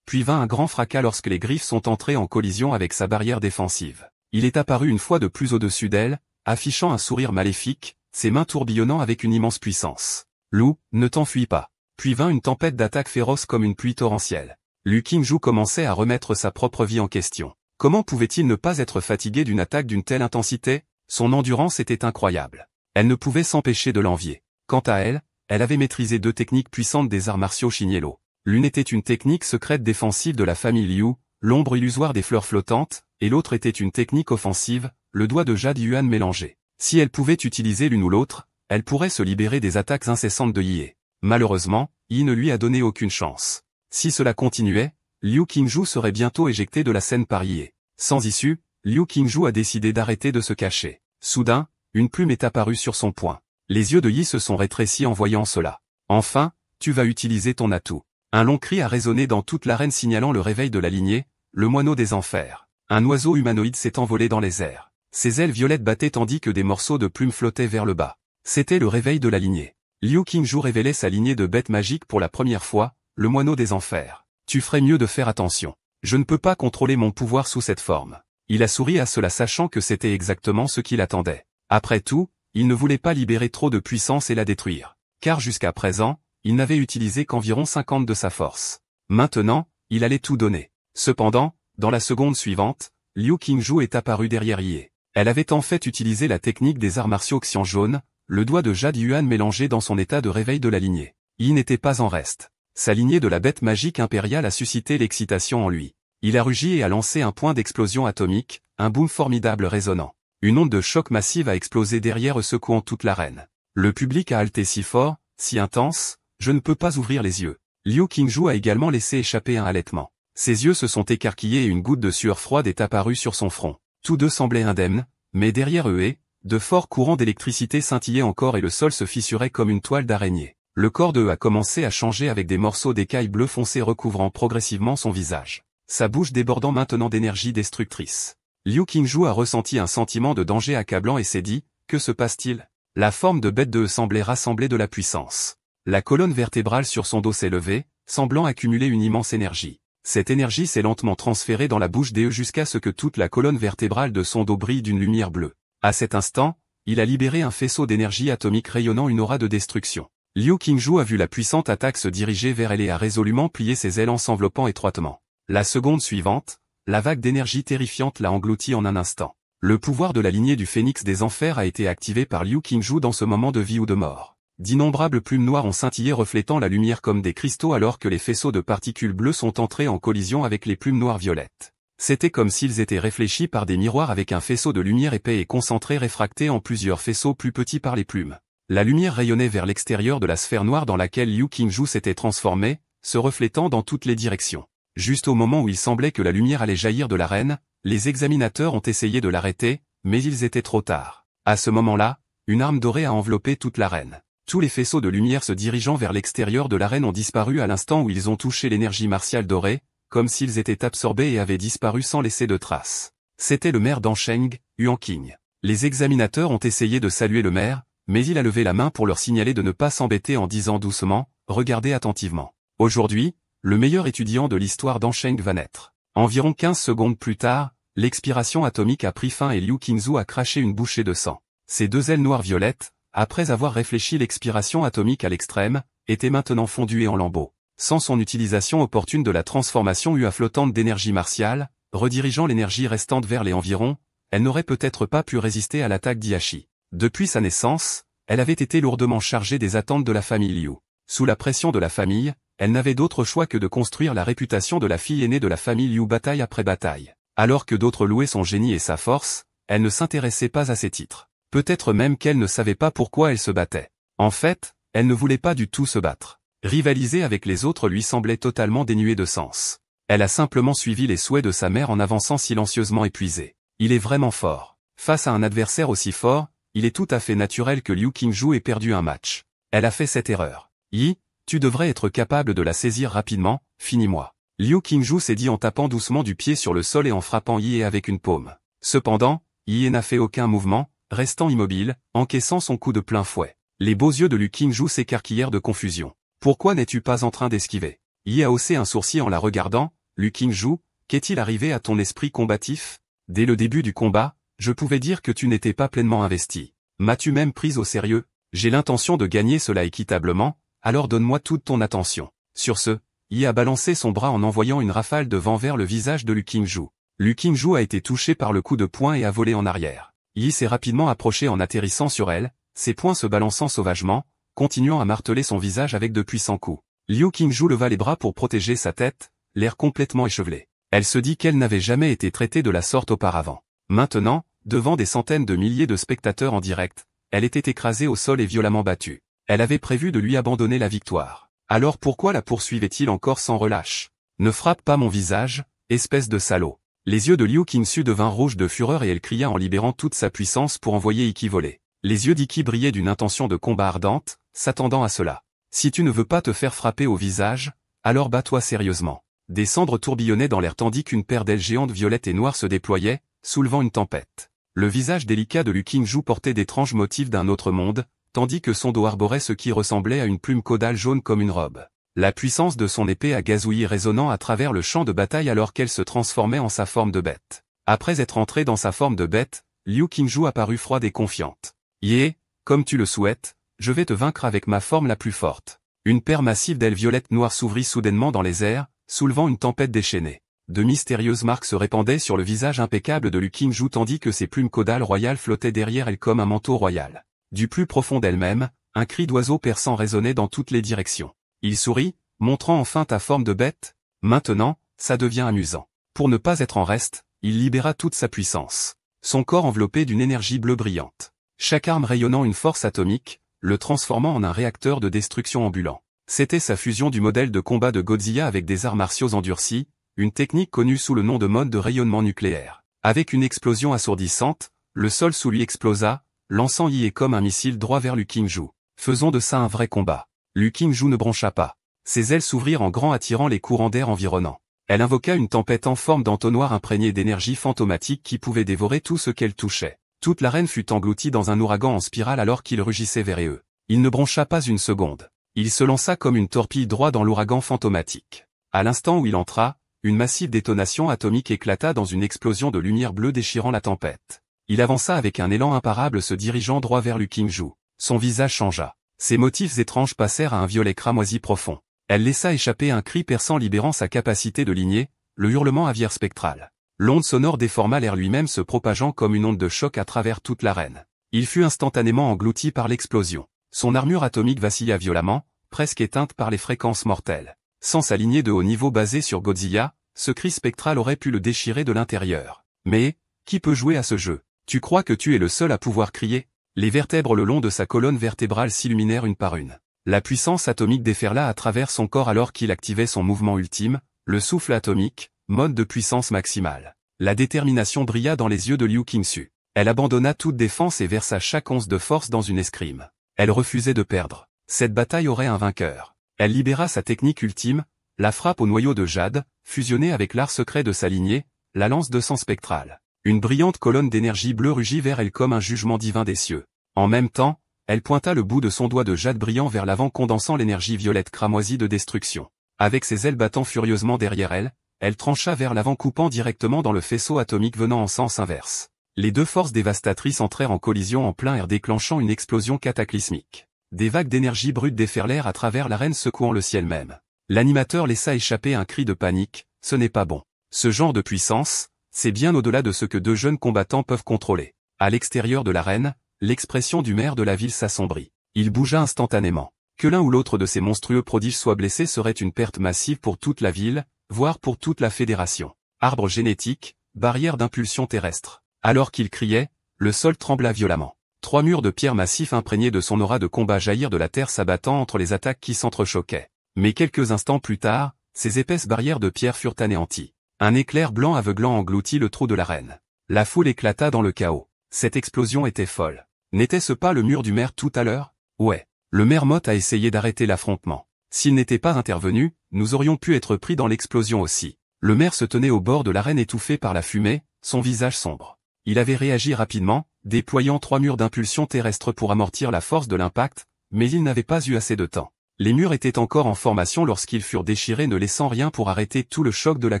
Puis vint un grand fracas lorsque les griffes sont entrées en collision avec sa barrière défensive. Il est apparu une fois de plus au-dessus d'elle, affichant un sourire maléfique, ses mains tourbillonnant avec une immense puissance. « Loup, ne t'enfuis pas !» Puis vint une tempête d'attaques féroces comme une pluie torrentielle. Liu Qingzhou commençait à remettre sa propre vie en question. Comment pouvait-il ne pas être fatigué d'une attaque d'une telle intensité? Son endurance était incroyable. Elle ne pouvait s'empêcher de l'envier. Quant à elle, elle avait maîtrisé deux techniques puissantes des arts martiaux Shinelo. L'une était une technique secrète défensive de la famille Liu, l'ombre illusoire des fleurs flottantes, et l'autre était une technique offensive, le doigt de Jade Yuan mélangé. Si elle pouvait utiliser l'une ou l'autre, elle pourrait se libérer des attaques incessantes de Yi. Malheureusement, Yi ne lui a donné aucune chance. Si cela continuait, Liu Qingzhou serait bientôt éjecté de la scène par Yi. Sans issue, Liu Qingzhou a décidé d'arrêter de se cacher. Soudain, une plume est apparue sur son poing. Les yeux de Yi se sont rétrécis en voyant cela. Enfin, tu vas utiliser ton atout. Un long cri a résonné dans toute l'arène signalant le réveil de la lignée, le moineau des enfers. Un oiseau humanoïde s'est envolé dans les airs. Ses ailes violettes battaient tandis que des morceaux de plumes flottaient vers le bas. C'était le réveil de la lignée. Liu Qingzhou révélait sa lignée de bêtes magiques pour la première fois, le moineau des enfers. Tu ferais mieux de faire attention. Je ne peux pas contrôler mon pouvoir sous cette forme. Il a souri à cela sachant que c'était exactement ce qu'il attendait. Après tout, il ne voulait pas libérer trop de puissance et la détruire. Car jusqu'à présent, il n'avait utilisé qu'environ 50 de sa force. Maintenant, il allait tout donner. Cependant, dans la seconde suivante, Liu Qingzhou est apparu derrière Yi. Elle avait en fait utilisé la technique des arts martiaux Xian jaune, le doigt de Jade Yuan mélangé dans son état de réveil de la lignée. Yi n'était pas en reste. Sa lignée de la bête magique impériale a suscité l'excitation en lui. Il a rugi et a lancé un point d'explosion atomique, un boom formidable résonnant. Une onde de choc massive a explosé derrière eux secouant toute l'arène. Le public a haleté si fort, si intense, je ne peux pas ouvrir les yeux. Liu Qingzhou a également laissé échapper un halètement. Ses yeux se sont écarquillés et une goutte de sueur froide est apparue sur son front. Tous deux semblaient indemnes, mais derrière eux de forts courants d'électricité scintillaient encore et le sol se fissurait comme une toile d'araignée. Le corps de a commencé à changer avec des morceaux d'écailles bleu foncé recouvrant progressivement son visage. Sa bouche débordant maintenant d'énergie destructrice. Liu Qingzhou a ressenti un sentiment de danger accablant et s'est dit, que se passe-t-il? La forme de bête de semblait rassembler de la puissance. La colonne vertébrale sur son dos s'est levée, semblant accumuler une immense énergie. Cette énergie s'est lentement transférée dans la bouche d'E jusqu'à ce que toute la colonne vertébrale de son dos brille d'une lumière bleue. À cet instant, il a libéré un faisceau d'énergie atomique rayonnant une aura de destruction. Liu Qingzhou a vu la puissante attaque se diriger vers elle et a résolument plié ses ailes en s'enveloppant étroitement. La seconde suivante, la vague d'énergie terrifiante l'a englouti en un instant. Le pouvoir de la lignée du phénix des enfers a été activé par Liu Qingzhou dans ce moment de vie ou de mort. D'innombrables plumes noires ont scintillé reflétant la lumière comme des cristaux alors que les faisceaux de particules bleues sont entrés en collision avec les plumes noires violettes. C'était comme s'ils étaient réfléchis par des miroirs avec un faisceau de lumière épais et concentré réfracté en plusieurs faisceaux plus petits par les plumes. La lumière rayonnait vers l'extérieur de la sphère noire dans laquelle Liu Qingzhou s'était transformé, se reflétant dans toutes les directions. Juste au moment où il semblait que la lumière allait jaillir de l'arène, les examinateurs ont essayé de l'arrêter, mais ils étaient trop tard. À ce moment-là, une arme dorée a enveloppé toute l'arène. Tous les faisceaux de lumière se dirigeant vers l'extérieur de l'arène ont disparu à l'instant où ils ont touché l'énergie martiale dorée, comme s'ils étaient absorbés et avaient disparu sans laisser de traces. C'était le maire d'Ansheng, Yuan Qing. Les examinateurs ont essayé de saluer le maire, mais il a levé la main pour leur signaler de ne pas s'embêter en disant doucement, « Regardez attentivement. Aujourd'hui, le meilleur étudiant de l'histoire d'Ansheng va naître. » Environ 15 secondes plus tard, l'expiration atomique a pris fin et Liu Qingzhou a craché une bouchée de sang. Ses deux ailes noires violettes, après avoir réfléchi l'expiration atomique à l'extrême, étaient maintenant fondues en lambeaux. Sans son utilisation opportune de la transformation UA flottante d'énergie martiale, redirigeant l'énergie restante vers les environs, elle n'aurait peut-être pas pu résister à l'attaque d'Ihachi. Depuis sa naissance, elle avait été lourdement chargée des attentes de la famille Liu. Sous la pression de la famille, elle n'avait d'autre choix que de construire la réputation de la fille aînée de la famille Liu bataille après bataille. Alors que d'autres louaient son génie et sa force, elle ne s'intéressait pas à ses titres. Peut-être même qu'elle ne savait pas pourquoi elle se battait. En fait, elle ne voulait pas du tout se battre. Rivaliser avec les autres lui semblait totalement dénué de sens. Elle a simplement suivi les souhaits de sa mère en avançant silencieusement épuisée. Il est vraiment fort. Face à un adversaire aussi fort, il est tout à fait naturel que Liu Qingju ait perdu un match. Elle a fait cette erreur. Yi, tu devrais être capable de la saisir rapidement, finis-moi. Liu Qingju s'est dit en tapant doucement du pied sur le sol et en frappant Yi avec une paume. Cependant, Yi n'a fait aucun mouvement, restant immobile, encaissant son coup de plein fouet. Les beaux yeux de Liu Qingju s'écarquillèrent de confusion. Pourquoi n'es-tu pas en train d'esquiver? Yi a haussé un sourcil en la regardant. Liu Qingju, qu'est-il arrivé à ton esprit combatif? Dès le début du combat, je pouvais dire que tu n'étais pas pleinement investi. M'as-tu même prise au sérieux? J'ai l'intention de gagner cela équitablement, alors donne-moi toute ton attention. Sur ce, Yi a balancé son bras en envoyant une rafale de vent vers le visage de Liu Qingju. Liu Qingju a été touché par le coup de poing et a volé en arrière. Yi s'est rapidement approché en atterrissant sur elle, ses poings se balançant sauvagement, continuant à marteler son visage avec de puissants coups. Liu Qingju leva les bras pour protéger sa tête, l'air complètement échevelé. Elle se dit qu'elle n'avait jamais été traitée de la sorte auparavant. Maintenant, devant des centaines de milliers de spectateurs en direct, elle était écrasée au sol et violemment battue. Elle avait prévu de lui abandonner la victoire. Alors pourquoi la poursuivait-il encore sans relâche? Ne frappe pas mon visage, espèce de salaud. Les yeux de Liu Qingsu devinrent rouges de fureur et elle cria en libérant toute sa puissance pour envoyer Iki voler. Les yeux d'Iki brillaient d'une intention de combat ardente, s'attendant à cela. Si tu ne veux pas te faire frapper au visage, alors bats-toi sérieusement. Des cendres tourbillonnaient dans l'air tandis qu'une paire d'ailes géantes violettes et noires se déployait, soulevant une tempête. Le visage délicat de Liu Qingju portait d'étranges motifs d'un autre monde, tandis que son dos arborait ce qui ressemblait à une plume caudale jaune comme une robe. La puissance de son épée a gazouillé résonnant à travers le champ de bataille alors qu'elle se transformait en sa forme de bête. Après être entrée dans sa forme de bête, Liu Qingju apparut froide et confiante. « Yé, comme tu le souhaites, je vais te vaincre avec ma forme la plus forte. » Une paire massive d'ailes violettes noires s'ouvrit soudainement dans les airs, soulevant une tempête déchaînée. De mystérieuses marques se répandaient sur le visage impeccable de Liu Qingju tandis que ses plumes caudales royales flottaient derrière elle comme un manteau royal. Du plus profond d'elle-même, un cri d'oiseau perçant résonnait dans toutes les directions. Il sourit, montrant enfin ta forme de bête. Maintenant, ça devient amusant. Pour ne pas être en reste, il libéra toute sa puissance. Son corps enveloppé d'une énergie bleue brillante. Chaque arme rayonnant une force atomique, le transformant en un réacteur de destruction ambulant. C'était sa fusion du modèle de combat de Godzilla avec des arts martiaux endurcis, une technique connue sous le nom de mode de rayonnement nucléaire. Avec une explosion assourdissante, le sol sous lui explosa, lançant Yi comme un missile droit vers Liu Qingju. Faisons de ça un vrai combat. Liu Qingju ne broncha pas. Ses ailes s'ouvrirent en grand attirant les courants d'air environnants. Elle invoqua une tempête en forme d'entonnoir imprégné d'énergie fantomatique qui pouvait dévorer tout ce qu'elle touchait. Toute l'arène fut engloutie dans un ouragan en spirale alors qu'il rugissait vers eux. Il ne broncha pas une seconde. Il se lança comme une torpille droit dans l'ouragan fantomatique. À l'instant où il entra, une massive détonation atomique éclata dans une explosion de lumière bleue déchirant la tempête. Il avança avec un élan imparable se dirigeant droit vers Liu Qingju. Son visage changea. Ses motifs étranges passèrent à un violet cramoisi profond. Elle laissa échapper un cri perçant libérant sa capacité de ligner, le hurlement aviaire spectral. L'onde sonore déforma l'air lui-même se propageant comme une onde de choc à travers toute l'arène. Il fut instantanément englouti par l'explosion. Son armure atomique vacilla violemment, presque éteinte par les fréquences mortelles. Sans sa lignée de haut niveau basée sur Godzilla, ce cri spectral aurait pu le déchirer de l'intérieur. Mais, qui peut jouer à ce jeu? Tu crois que tu es le seul à pouvoir crier? Les vertèbres le long de sa colonne vertébrale s'illuminèrent une par une. La puissance atomique déferla à travers son corps alors qu'il activait son mouvement ultime, le souffle atomique, mode de puissance maximale. La détermination brilla dans les yeux de Liu Qingsu. Elle abandonna toute défense et versa chaque once de force dans une escrime. Elle refusait de perdre. Cette bataille aurait un vainqueur. Elle libéra sa technique ultime, la frappe au noyau de jade, fusionnée avec l'art secret de sa lignée, la lance de sang spectrale. Une brillante colonne d'énergie bleue rugit vers elle comme un jugement divin des cieux. En même temps, elle pointa le bout de son doigt de jade brillant vers l'avant condensant l'énergie violette cramoisie de destruction. Avec ses ailes battant furieusement derrière elle, elle trancha vers l'avant coupant directement dans le faisceau atomique venant en sens inverse. Les deux forces dévastatrices entrèrent en collision en plein air déclenchant une explosion cataclysmique. Des vagues d'énergie brute déferlèrent à travers l'arène secouant le ciel même. L'animateur laissa échapper un cri de panique, ce n'est pas bon. Ce genre de puissance, c'est bien au-delà de ce que deux jeunes combattants peuvent contrôler. À l'extérieur de l'arène, l'expression du maire de la ville s'assombrit. Il bougea instantanément. Que l'un ou l'autre de ces monstrueux prodiges soit blessé serait une perte massive pour toute la ville, voire pour toute la fédération. Arbre génétique, barrière d'impulsion terrestre. Alors qu'il criait, le sol trembla violemment. 3 murs de pierre massifs imprégnés de son aura de combat jaillirent de la terre s'abattant entre les attaques qui s'entrechoquaient. Mais quelques instants plus tard, Ces épaisses barrières de pierre furent anéanties. Un éclair blanc aveuglant engloutit le trou de l'arène. La foule éclata dans le chaos. Cette explosion était folle. N'était-ce pas le mur du maire tout à l'heure? Ouais. Le maire Mott a essayé d'arrêter l'affrontement. S'il n'était pas intervenu, nous aurions pu être pris dans l'explosion aussi. Le maire se tenait au bord de l'arène étouffé par la fumée, son visage sombre. Il avait réagi rapidement, déployant 3 murs d'impulsion terrestre pour amortir la force de l'impact, mais il n'avait pas eu assez de temps. Les murs étaient encore en formation lorsqu'ils furent déchirés, ne laissant rien pour arrêter tout le choc de la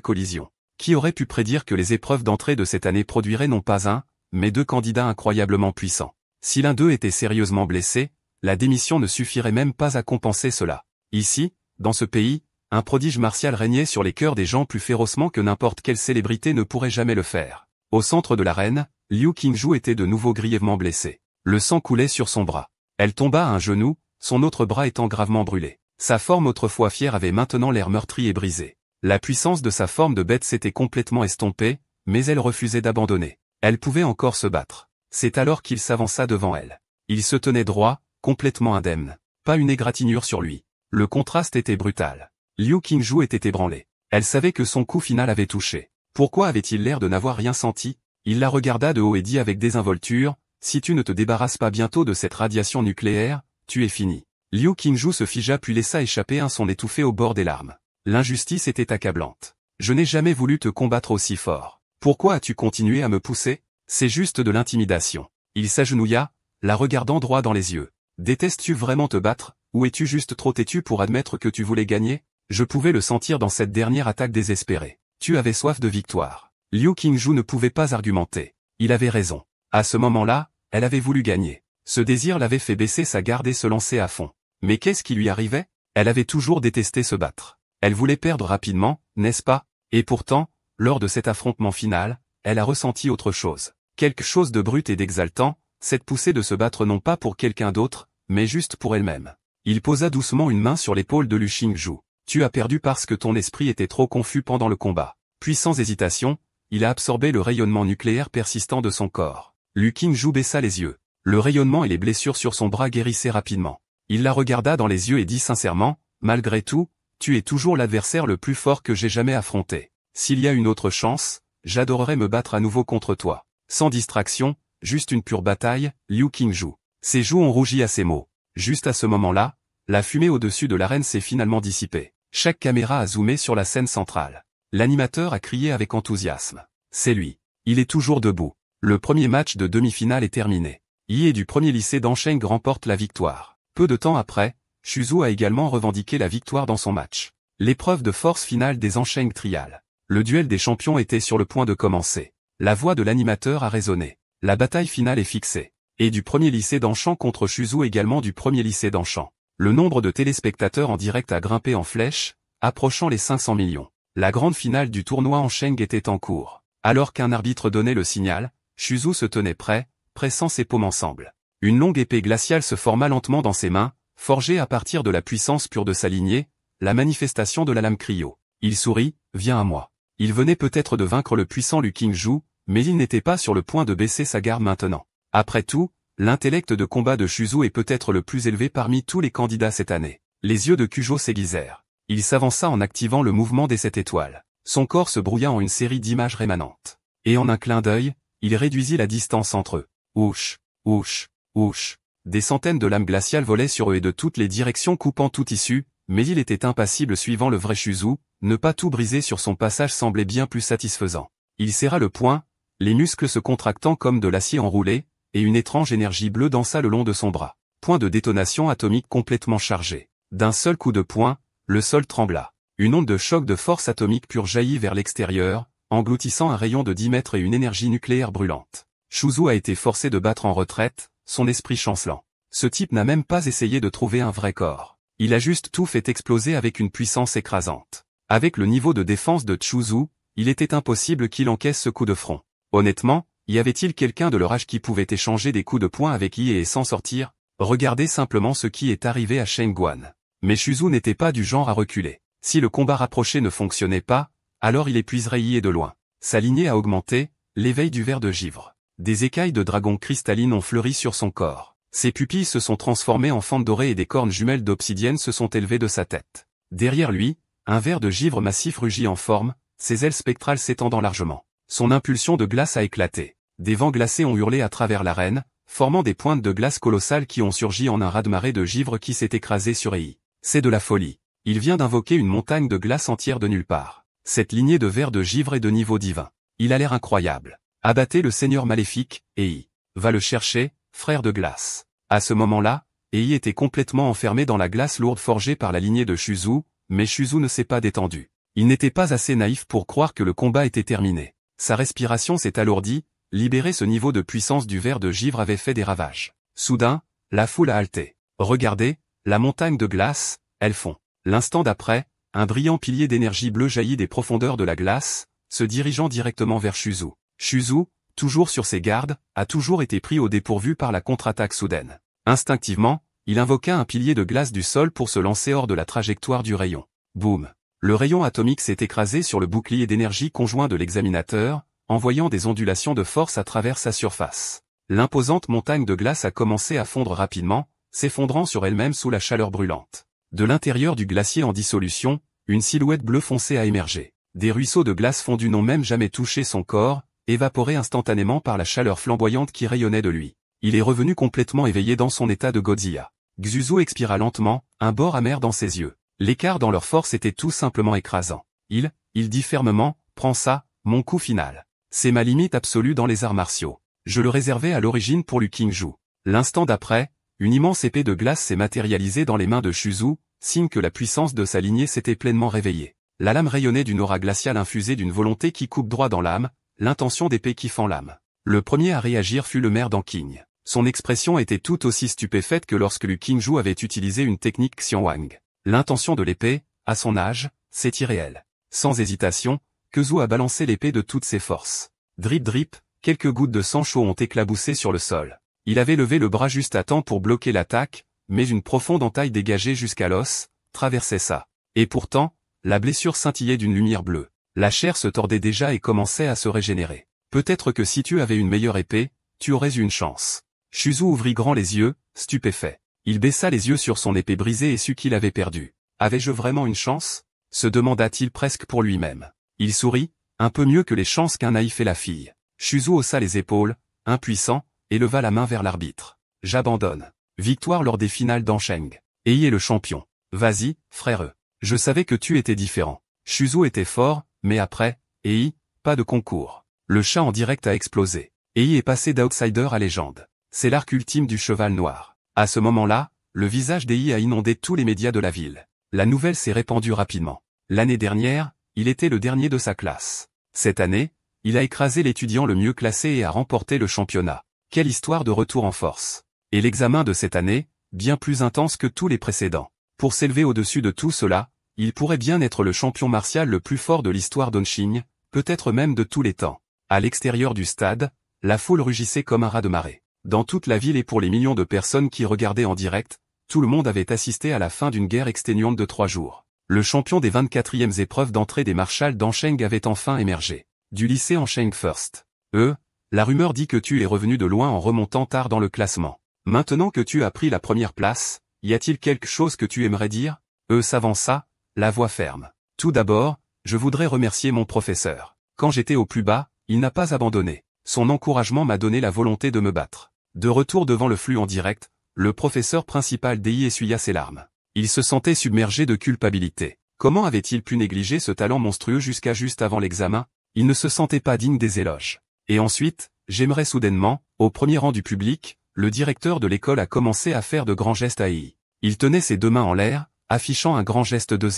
collision. Qui aurait pu prédire que les épreuves d'entrée de cette année produiraient non pas un, mais 2 candidats incroyablement puissants? Si l'un d'eux était sérieusement blessé, la démission ne suffirait même pas à compenser cela. Ici, dans ce pays, un prodige martial régnait sur les cœurs des gens plus férocement que n'importe quelle célébrité ne pourrait jamais le faire. Au centre de l'arène, Liu Qingju était de nouveau grièvement blessée. Le sang coulait sur son bras. Elle tomba à un genou, son autre bras étant gravement brûlé. Sa forme autrefois fière avait maintenant l'air meurtrie et brisée. La puissance de sa forme de bête s'était complètement estompée, mais elle refusait d'abandonner. Elle pouvait encore se battre. C'est alors qu'il s'avança devant elle. Il se tenait droit, complètement indemne. Pas une égratignure sur lui. Le contraste était brutal. Liu Qingju était ébranlé. Elle savait que son coup final avait touché. Pourquoi avait-il l'air de n'avoir rien senti? Il la regarda de haut et dit avec désinvolture, « Si tu ne te débarrasses pas bientôt de cette radiation nucléaire, tu es fini. » Liu Qingju se figea puis laissa échapper un son étouffé au bord des larmes. L'injustice était accablante. « Je n'ai jamais voulu te combattre aussi fort. Pourquoi as-tu continué à me pousser? C'est juste de l'intimidation. » Il s'agenouilla, la regardant droit dans les yeux. « Détestes-tu vraiment te battre, ou es-tu juste trop têtu pour admettre que tu voulais gagner? Je pouvais le sentir dans cette dernière attaque désespérée. Tu avais soif de victoire. » Liu Qingju ne pouvait pas argumenter. Il avait raison. À ce moment-là, elle avait voulu gagner. Ce désir l'avait fait baisser sa garde et se lancer à fond. Mais qu'est-ce qui lui arrivait? Elle avait toujours détesté se battre. Elle voulait perdre rapidement, n'est-ce pas? Et pourtant, lors de cet affrontement final, elle a ressenti autre chose. Quelque chose de brut et d'exaltant, cette poussée de se battre non pas pour quelqu'un d'autre, mais juste pour elle-même. Il posa doucement une main sur l'épaule de Liu Qingju. Tu as perdu parce que ton esprit était trop confus pendant le combat. Puis sans hésitation, il a absorbé le rayonnement nucléaire persistant de son corps. Liu Qingju baissa les yeux. Le rayonnement et les blessures sur son bras guérissaient rapidement. Il la regarda dans les yeux et dit sincèrement, « Malgré tout, tu es toujours l'adversaire le plus fort que j'ai jamais affronté. S'il y a une autre chance, j'adorerais me battre à nouveau contre toi. » Sans distraction, juste une pure bataille, Liu Qingju. Ses joues ont rougi à ces mots. Juste à ce moment-là, la fumée au-dessus de l'arène s'est finalement dissipée. Chaque caméra a zoomé sur la scène centrale. L'animateur a crié avec enthousiasme. C'est lui. Il est toujours debout. Le premier match de demi-finale est terminé. Yi du premier lycée d'Ansheng remporte la victoire. Peu de temps après, Shuzu a également revendiqué la victoire dans son match. L'épreuve de force finale des Ansheng Trial. Le duel des champions était sur le point de commencer. La voix de l'animateur a résonné. La bataille finale est fixée. Et du premier lycée d'Anshan contre Shuzu également du premier lycée d'Anshan. Le nombre de téléspectateurs en direct a grimpé en flèche, approchant les 500 millions. La grande finale du tournoi Ansheng était en cours. Alors qu'un arbitre donnait le signal, Shuzu se tenait prêt, pressant ses paumes ensemble. Une longue épée glaciale se forma lentement dans ses mains, forgée à partir de la puissance pure de sa lignée, la manifestation de la lame cryo. Il sourit, « Viens à moi. » Il venait peut-être de vaincre le puissant Liu Qingju, mais il n'était pas sur le point de baisser sa garde maintenant. Après tout, l'intellect de combat de Shuzu est peut-être le plus élevé parmi tous les candidats cette année. Les yeux de Kujo s'aiguisèrent. Il s'avança en activant le mouvement des 7 étoiles. Son corps se brouilla en une série d'images rémanentes. Et en un clin d'œil, il réduisit la distance entre eux. Ouch, ouch, ouch. Des centaines de lames glaciales volaient sur eux et de toutes les directions coupant tout issue, mais il était impassible suivant le vrai Shuzu, ne pas tout briser sur son passage semblait bien plus satisfaisant. Il serra le poing, les muscles se contractant comme de l'acier enroulé, et une étrange énergie bleue dansa le long de son bras. Point de détonation atomique complètement chargé. D'un seul coup de poing, le sol trembla. Une onde de choc de force atomique pure jaillit vers l'extérieur, engloutissant un rayon de 10 mètres et une énergie nucléaire brûlante. Shuzu a été forcé de battre en retraite, son esprit chancelant. Ce type n'a même pas essayé de trouver un vrai corps. Il a juste tout fait exploser avec une puissance écrasante. Avec le niveau de défense de Shuzu, il était impossible qu'il encaisse ce coup de front. Honnêtement, y avait-il quelqu'un de leur âge qui pouvait échanger des coups de poing avec Yi et s'en sortir? Regardez simplement ce qui est arrivé à Shen Guan. Mais Shuzu n'était pas du genre à reculer. Si le combat rapproché ne fonctionnait pas, alors il épuiserait Yi et de loin. Sa lignée a augmenté, l'éveil du ver de givre. Des écailles de dragon cristalline ont fleuri sur son corps. Ses pupilles se sont transformées en fentes dorées et des cornes jumelles d'obsidienne se sont élevées de sa tête. Derrière lui, Un ver de givre massif rugit en forme, ses ailes spectrales s'étendant largement. Son impulsion de glace a éclaté. Des vents glacés ont hurlé à travers l'arène, formant des pointes de glace colossales qui ont surgi en un raz-de-marée de givre qui s'est écrasé sur Ei. C'est de la folie. Il vient d'invoquer une montagne de glace entière de nulle part. Cette lignée de vers de givre est de niveau divin. Il a l'air incroyable. Abattez le seigneur maléfique, Ei. Va le chercher, frère de glace. À ce moment-là, Ei était complètement enfermé dans la glace lourde forgée par la lignée de Shuzu, mais Shuzu ne s'est pas détendu. Il n'était pas assez naïf pour croire que le combat était terminé. Sa respiration s'est alourdie, libérer ce niveau de puissance du ver de givre avait fait des ravages. Soudain, la foule a halté. Regardez, la montagne de glace, elle fond. L'instant d'après, un brillant pilier d'énergie bleue jaillit des profondeurs de la glace, se dirigeant directement vers Shuzu. Shuzu, toujours sur ses gardes, a toujours été pris au dépourvu par la contre-attaque soudaine. Instinctivement, il invoqua un pilier de glace du sol pour se lancer hors de la trajectoire du rayon. Boum! Le rayon atomique s'est écrasé sur le bouclier d'énergie conjoint de l'examinateur, envoyant des ondulations de force à travers sa surface. L'imposante montagne de glace a commencé à fondre rapidement, s'effondrant sur elle-même sous la chaleur brûlante. De l'intérieur du glacier en dissolution, une silhouette bleue foncée a émergé. Des ruisseaux de glace fondue n'ont même jamais touché son corps, évaporés instantanément par la chaleur flamboyante qui rayonnait de lui. Il est revenu complètement éveillé dans son état de Godzilla. Xuzu expira lentement, un bord amer dans ses yeux. L'écart dans leur force était tout simplement écrasant. Il dit fermement, prends ça, mon coup final. C'est ma limite absolue dans les arts martiaux. Je le réservais à l'origine pour Liu Qingju. L'instant d'après, une immense épée de glace s'est matérialisée dans les mains de Shuzu, signe que la puissance de sa lignée s'était pleinement réveillée. La lame rayonnait d'une aura glaciale infusée d'une volonté qui coupe droit dans l'âme, l'intention d'épée qui fend l'âme. Le premier à réagir fut le maire d'Anqing. Son expression était tout aussi stupéfaite que lorsque Liu Qingju avait utilisé une technique Xianwang. L'intention de l'épée, à son âge, c'est irréel. Sans hésitation, Xuzu a balancé l'épée de toutes ses forces. Drip drip, quelques gouttes de sang chaud ont éclaboussé sur le sol. Il avait levé le bras juste à temps pour bloquer l'attaque, mais une profonde entaille dégagée jusqu'à l'os, traversait ça. Et pourtant, la blessure scintillait d'une lumière bleue. La chair se tordait déjà et commençait à se régénérer. Peut-être que si tu avais une meilleure épée, tu aurais eu une chance. Shuzu ouvrit grand les yeux, stupéfait. Il baissa les yeux sur son épée brisée et sut qu'il avait perdu. Avais-je vraiment une chance? Se demanda-t-il presque pour lui-même. Il sourit, un peu mieux que les chances qu'un naïf ait la fille. Shuzu haussa les épaules, impuissant, et leva la main vers l'arbitre. J'abandonne. Victoire lors des finales d'Ansheng. Ei est le champion. Vas-y, frère. Je savais que tu étais différent. Shuzu était fort, mais après, Ei, pas de concours. Le chat en direct a explosé. Ei est passé d'outsider à légende. C'est l'arc ultime du cheval noir. À ce moment-là, le visage d'Ei a inondé tous les médias de la ville. La nouvelle s'est répandue rapidement. L'année dernière, il était le dernier de sa classe. Cette année, il a écrasé l'étudiant le mieux classé et a remporté le championnat. Quelle histoire de retour en force. Et l'examen de cette année, bien plus intense que tous les précédents. Pour s'élever au-dessus de tout cela, il pourrait bien être le champion martial le plus fort de l'histoire d'Anqing, peut-être même de tous les temps. À l'extérieur du stade, la foule rugissait comme un raz de marée. Dans toute la ville et pour les millions de personnes qui regardaient en direct, tout le monde avait assisté à la fin d'une guerre exténuante de 3 jours. Le champion des 24e épreuves d'entrée des marshals d'Ansheng avait enfin émergé. Du lycée Ansheng First. La rumeur dit que tu es revenu de loin en remontant tard dans le classement. Maintenant que tu as pris la première place, y a-t-il quelque chose que tu aimerais dire? S'avança, la voix ferme. Tout d'abord, je voudrais remercier mon professeur. Quand j'étais au plus bas, il n'a pas abandonné. Son encouragement m'a donné la volonté de me battre. De retour devant le flux en direct, le professeur principal d'Ei essuya ses larmes. Il se sentait submergé de culpabilité. Comment avait-il pu négliger ce talent monstrueux jusqu'à juste avant l'examen? Il ne se sentait pas digne des éloges. Et ensuite, j'aimerais soudainement, au premier rang du public, le directeur de l'école a commencé à faire de grands gestes à Ei. Il tenait ses 2 mains en l'air, affichant un grand geste de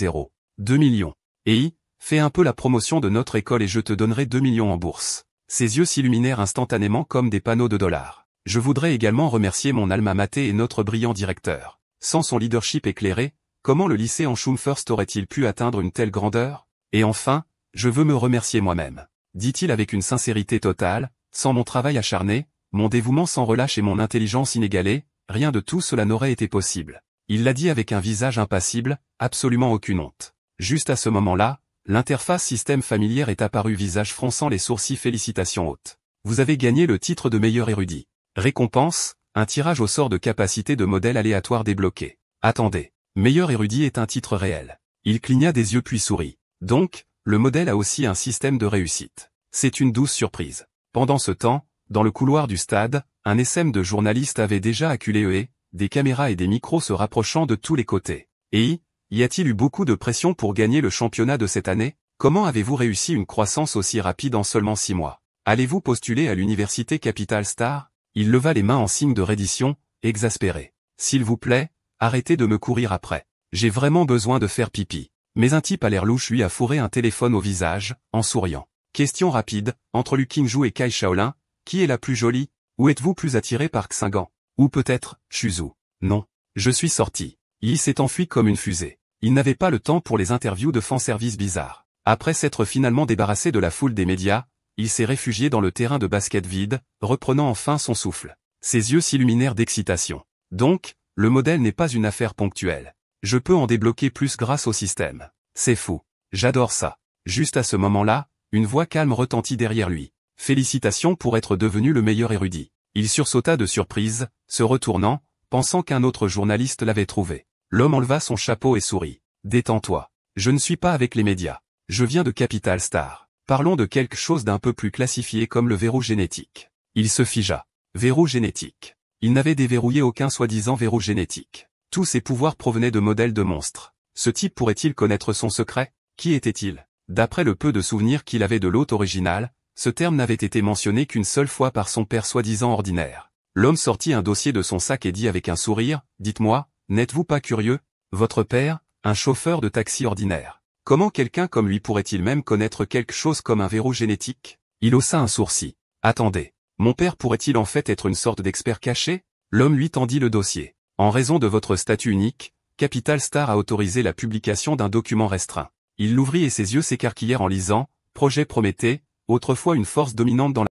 2 millions. Ei, fais un peu la promotion de notre école et je te donnerai 2 millions en bourse. Ses yeux s'illuminèrent instantanément comme des panneaux de dollars. Je voudrais également remercier mon alma mater et notre brillant directeur. Sans son leadership éclairé, comment le lycée Ansheng First aurait-il pu atteindre une telle grandeur? Et enfin, je veux me remercier moi-même. Dit-il avec une sincérité totale, sans mon travail acharné, mon dévouement sans relâche et mon intelligence inégalée, rien de tout cela n'aurait été possible. Il l'a dit avec un visage impassible, absolument aucune honte. Juste à ce moment-là, l'interface système familière est apparue visage fronçant les sourcils félicitations hautes. Vous avez gagné le titre de meilleur érudit. Récompense, un tirage au sort de capacité de modèle aléatoire débloqué. Attendez, meilleur érudit est un titre réel. Il cligna des yeux puis sourit. Donc, le modèle a aussi un système de réussite. C'est une douce surprise. Pendant ce temps, dans le couloir du stade, un essaim de journalistes avait déjà acculé eux, des caméras et des micros se rapprochant de tous les côtés. Et y a-t-il eu beaucoup de pression pour gagner le championnat de cette année? Comment avez-vous réussi une croissance aussi rapide en seulement 6 mois? Allez-vous postuler à l'université Capital Star? Il leva les mains en signe de reddition, exaspéré. S'il vous plaît, arrêtez de me courir après. J'ai vraiment besoin de faire pipi. Mais un type à l'air louche lui a fourré un téléphone au visage, en souriant. Question rapide, entre Lu Qingzhou et Kai Shaolin, qui est la plus jolie? Ou êtes-vous plus attiré par Xingan? Ou peut-être, Shuzu? Non. Je suis sorti. Yi s'est enfui comme une fusée. Il n'avait pas le temps pour les interviews de fanservice bizarres. Après s'être finalement débarrassé de la foule des médias, il s'est réfugié dans le terrain de basket vide, reprenant enfin son souffle. Ses yeux s'illuminèrent d'excitation. Donc, le modèle n'est pas une affaire ponctuelle. Je peux en débloquer plus grâce au système. C'est fou. J'adore ça. Juste à ce moment-là, une voix calme retentit derrière lui. Félicitations pour être devenu le meilleur érudit. Il sursauta de surprise, se retournant, pensant qu'un autre journaliste l'avait trouvé. L'homme enleva son chapeau et sourit. Détends-toi. Je ne suis pas avec les médias. Je viens de Capital Star. Parlons de quelque chose d'un peu plus classifié comme le verrou génétique. Il se figea. Verrou génétique. Il n'avait déverrouillé aucun soi-disant verrou génétique. Tous ses pouvoirs provenaient de modèles de monstres. Ce type pourrait-il connaître son secret? Qui était-il? D'après le peu de souvenirs qu'il avait de l'hôte original, ce terme n'avait été mentionné qu'une seule fois par son père soi-disant ordinaire. L'homme sortit un dossier de son sac et dit avec un sourire, « Dites-moi, n'êtes-vous pas curieux? Votre père, un chauffeur de taxi ordinaire. Comment quelqu'un comme lui pourrait-il même connaître quelque chose comme un verrou génétique ?» Il haussa un sourcil. « Attendez, mon père pourrait-il en fait être une sorte d'expert caché ?» L'homme lui tendit le dossier. « En raison de votre statut unique, Capital Star a autorisé la publication d'un document restreint. » Il l'ouvrit et ses yeux s'écarquillèrent en lisant, « Projet Prométhée, autrefois une force dominante dans la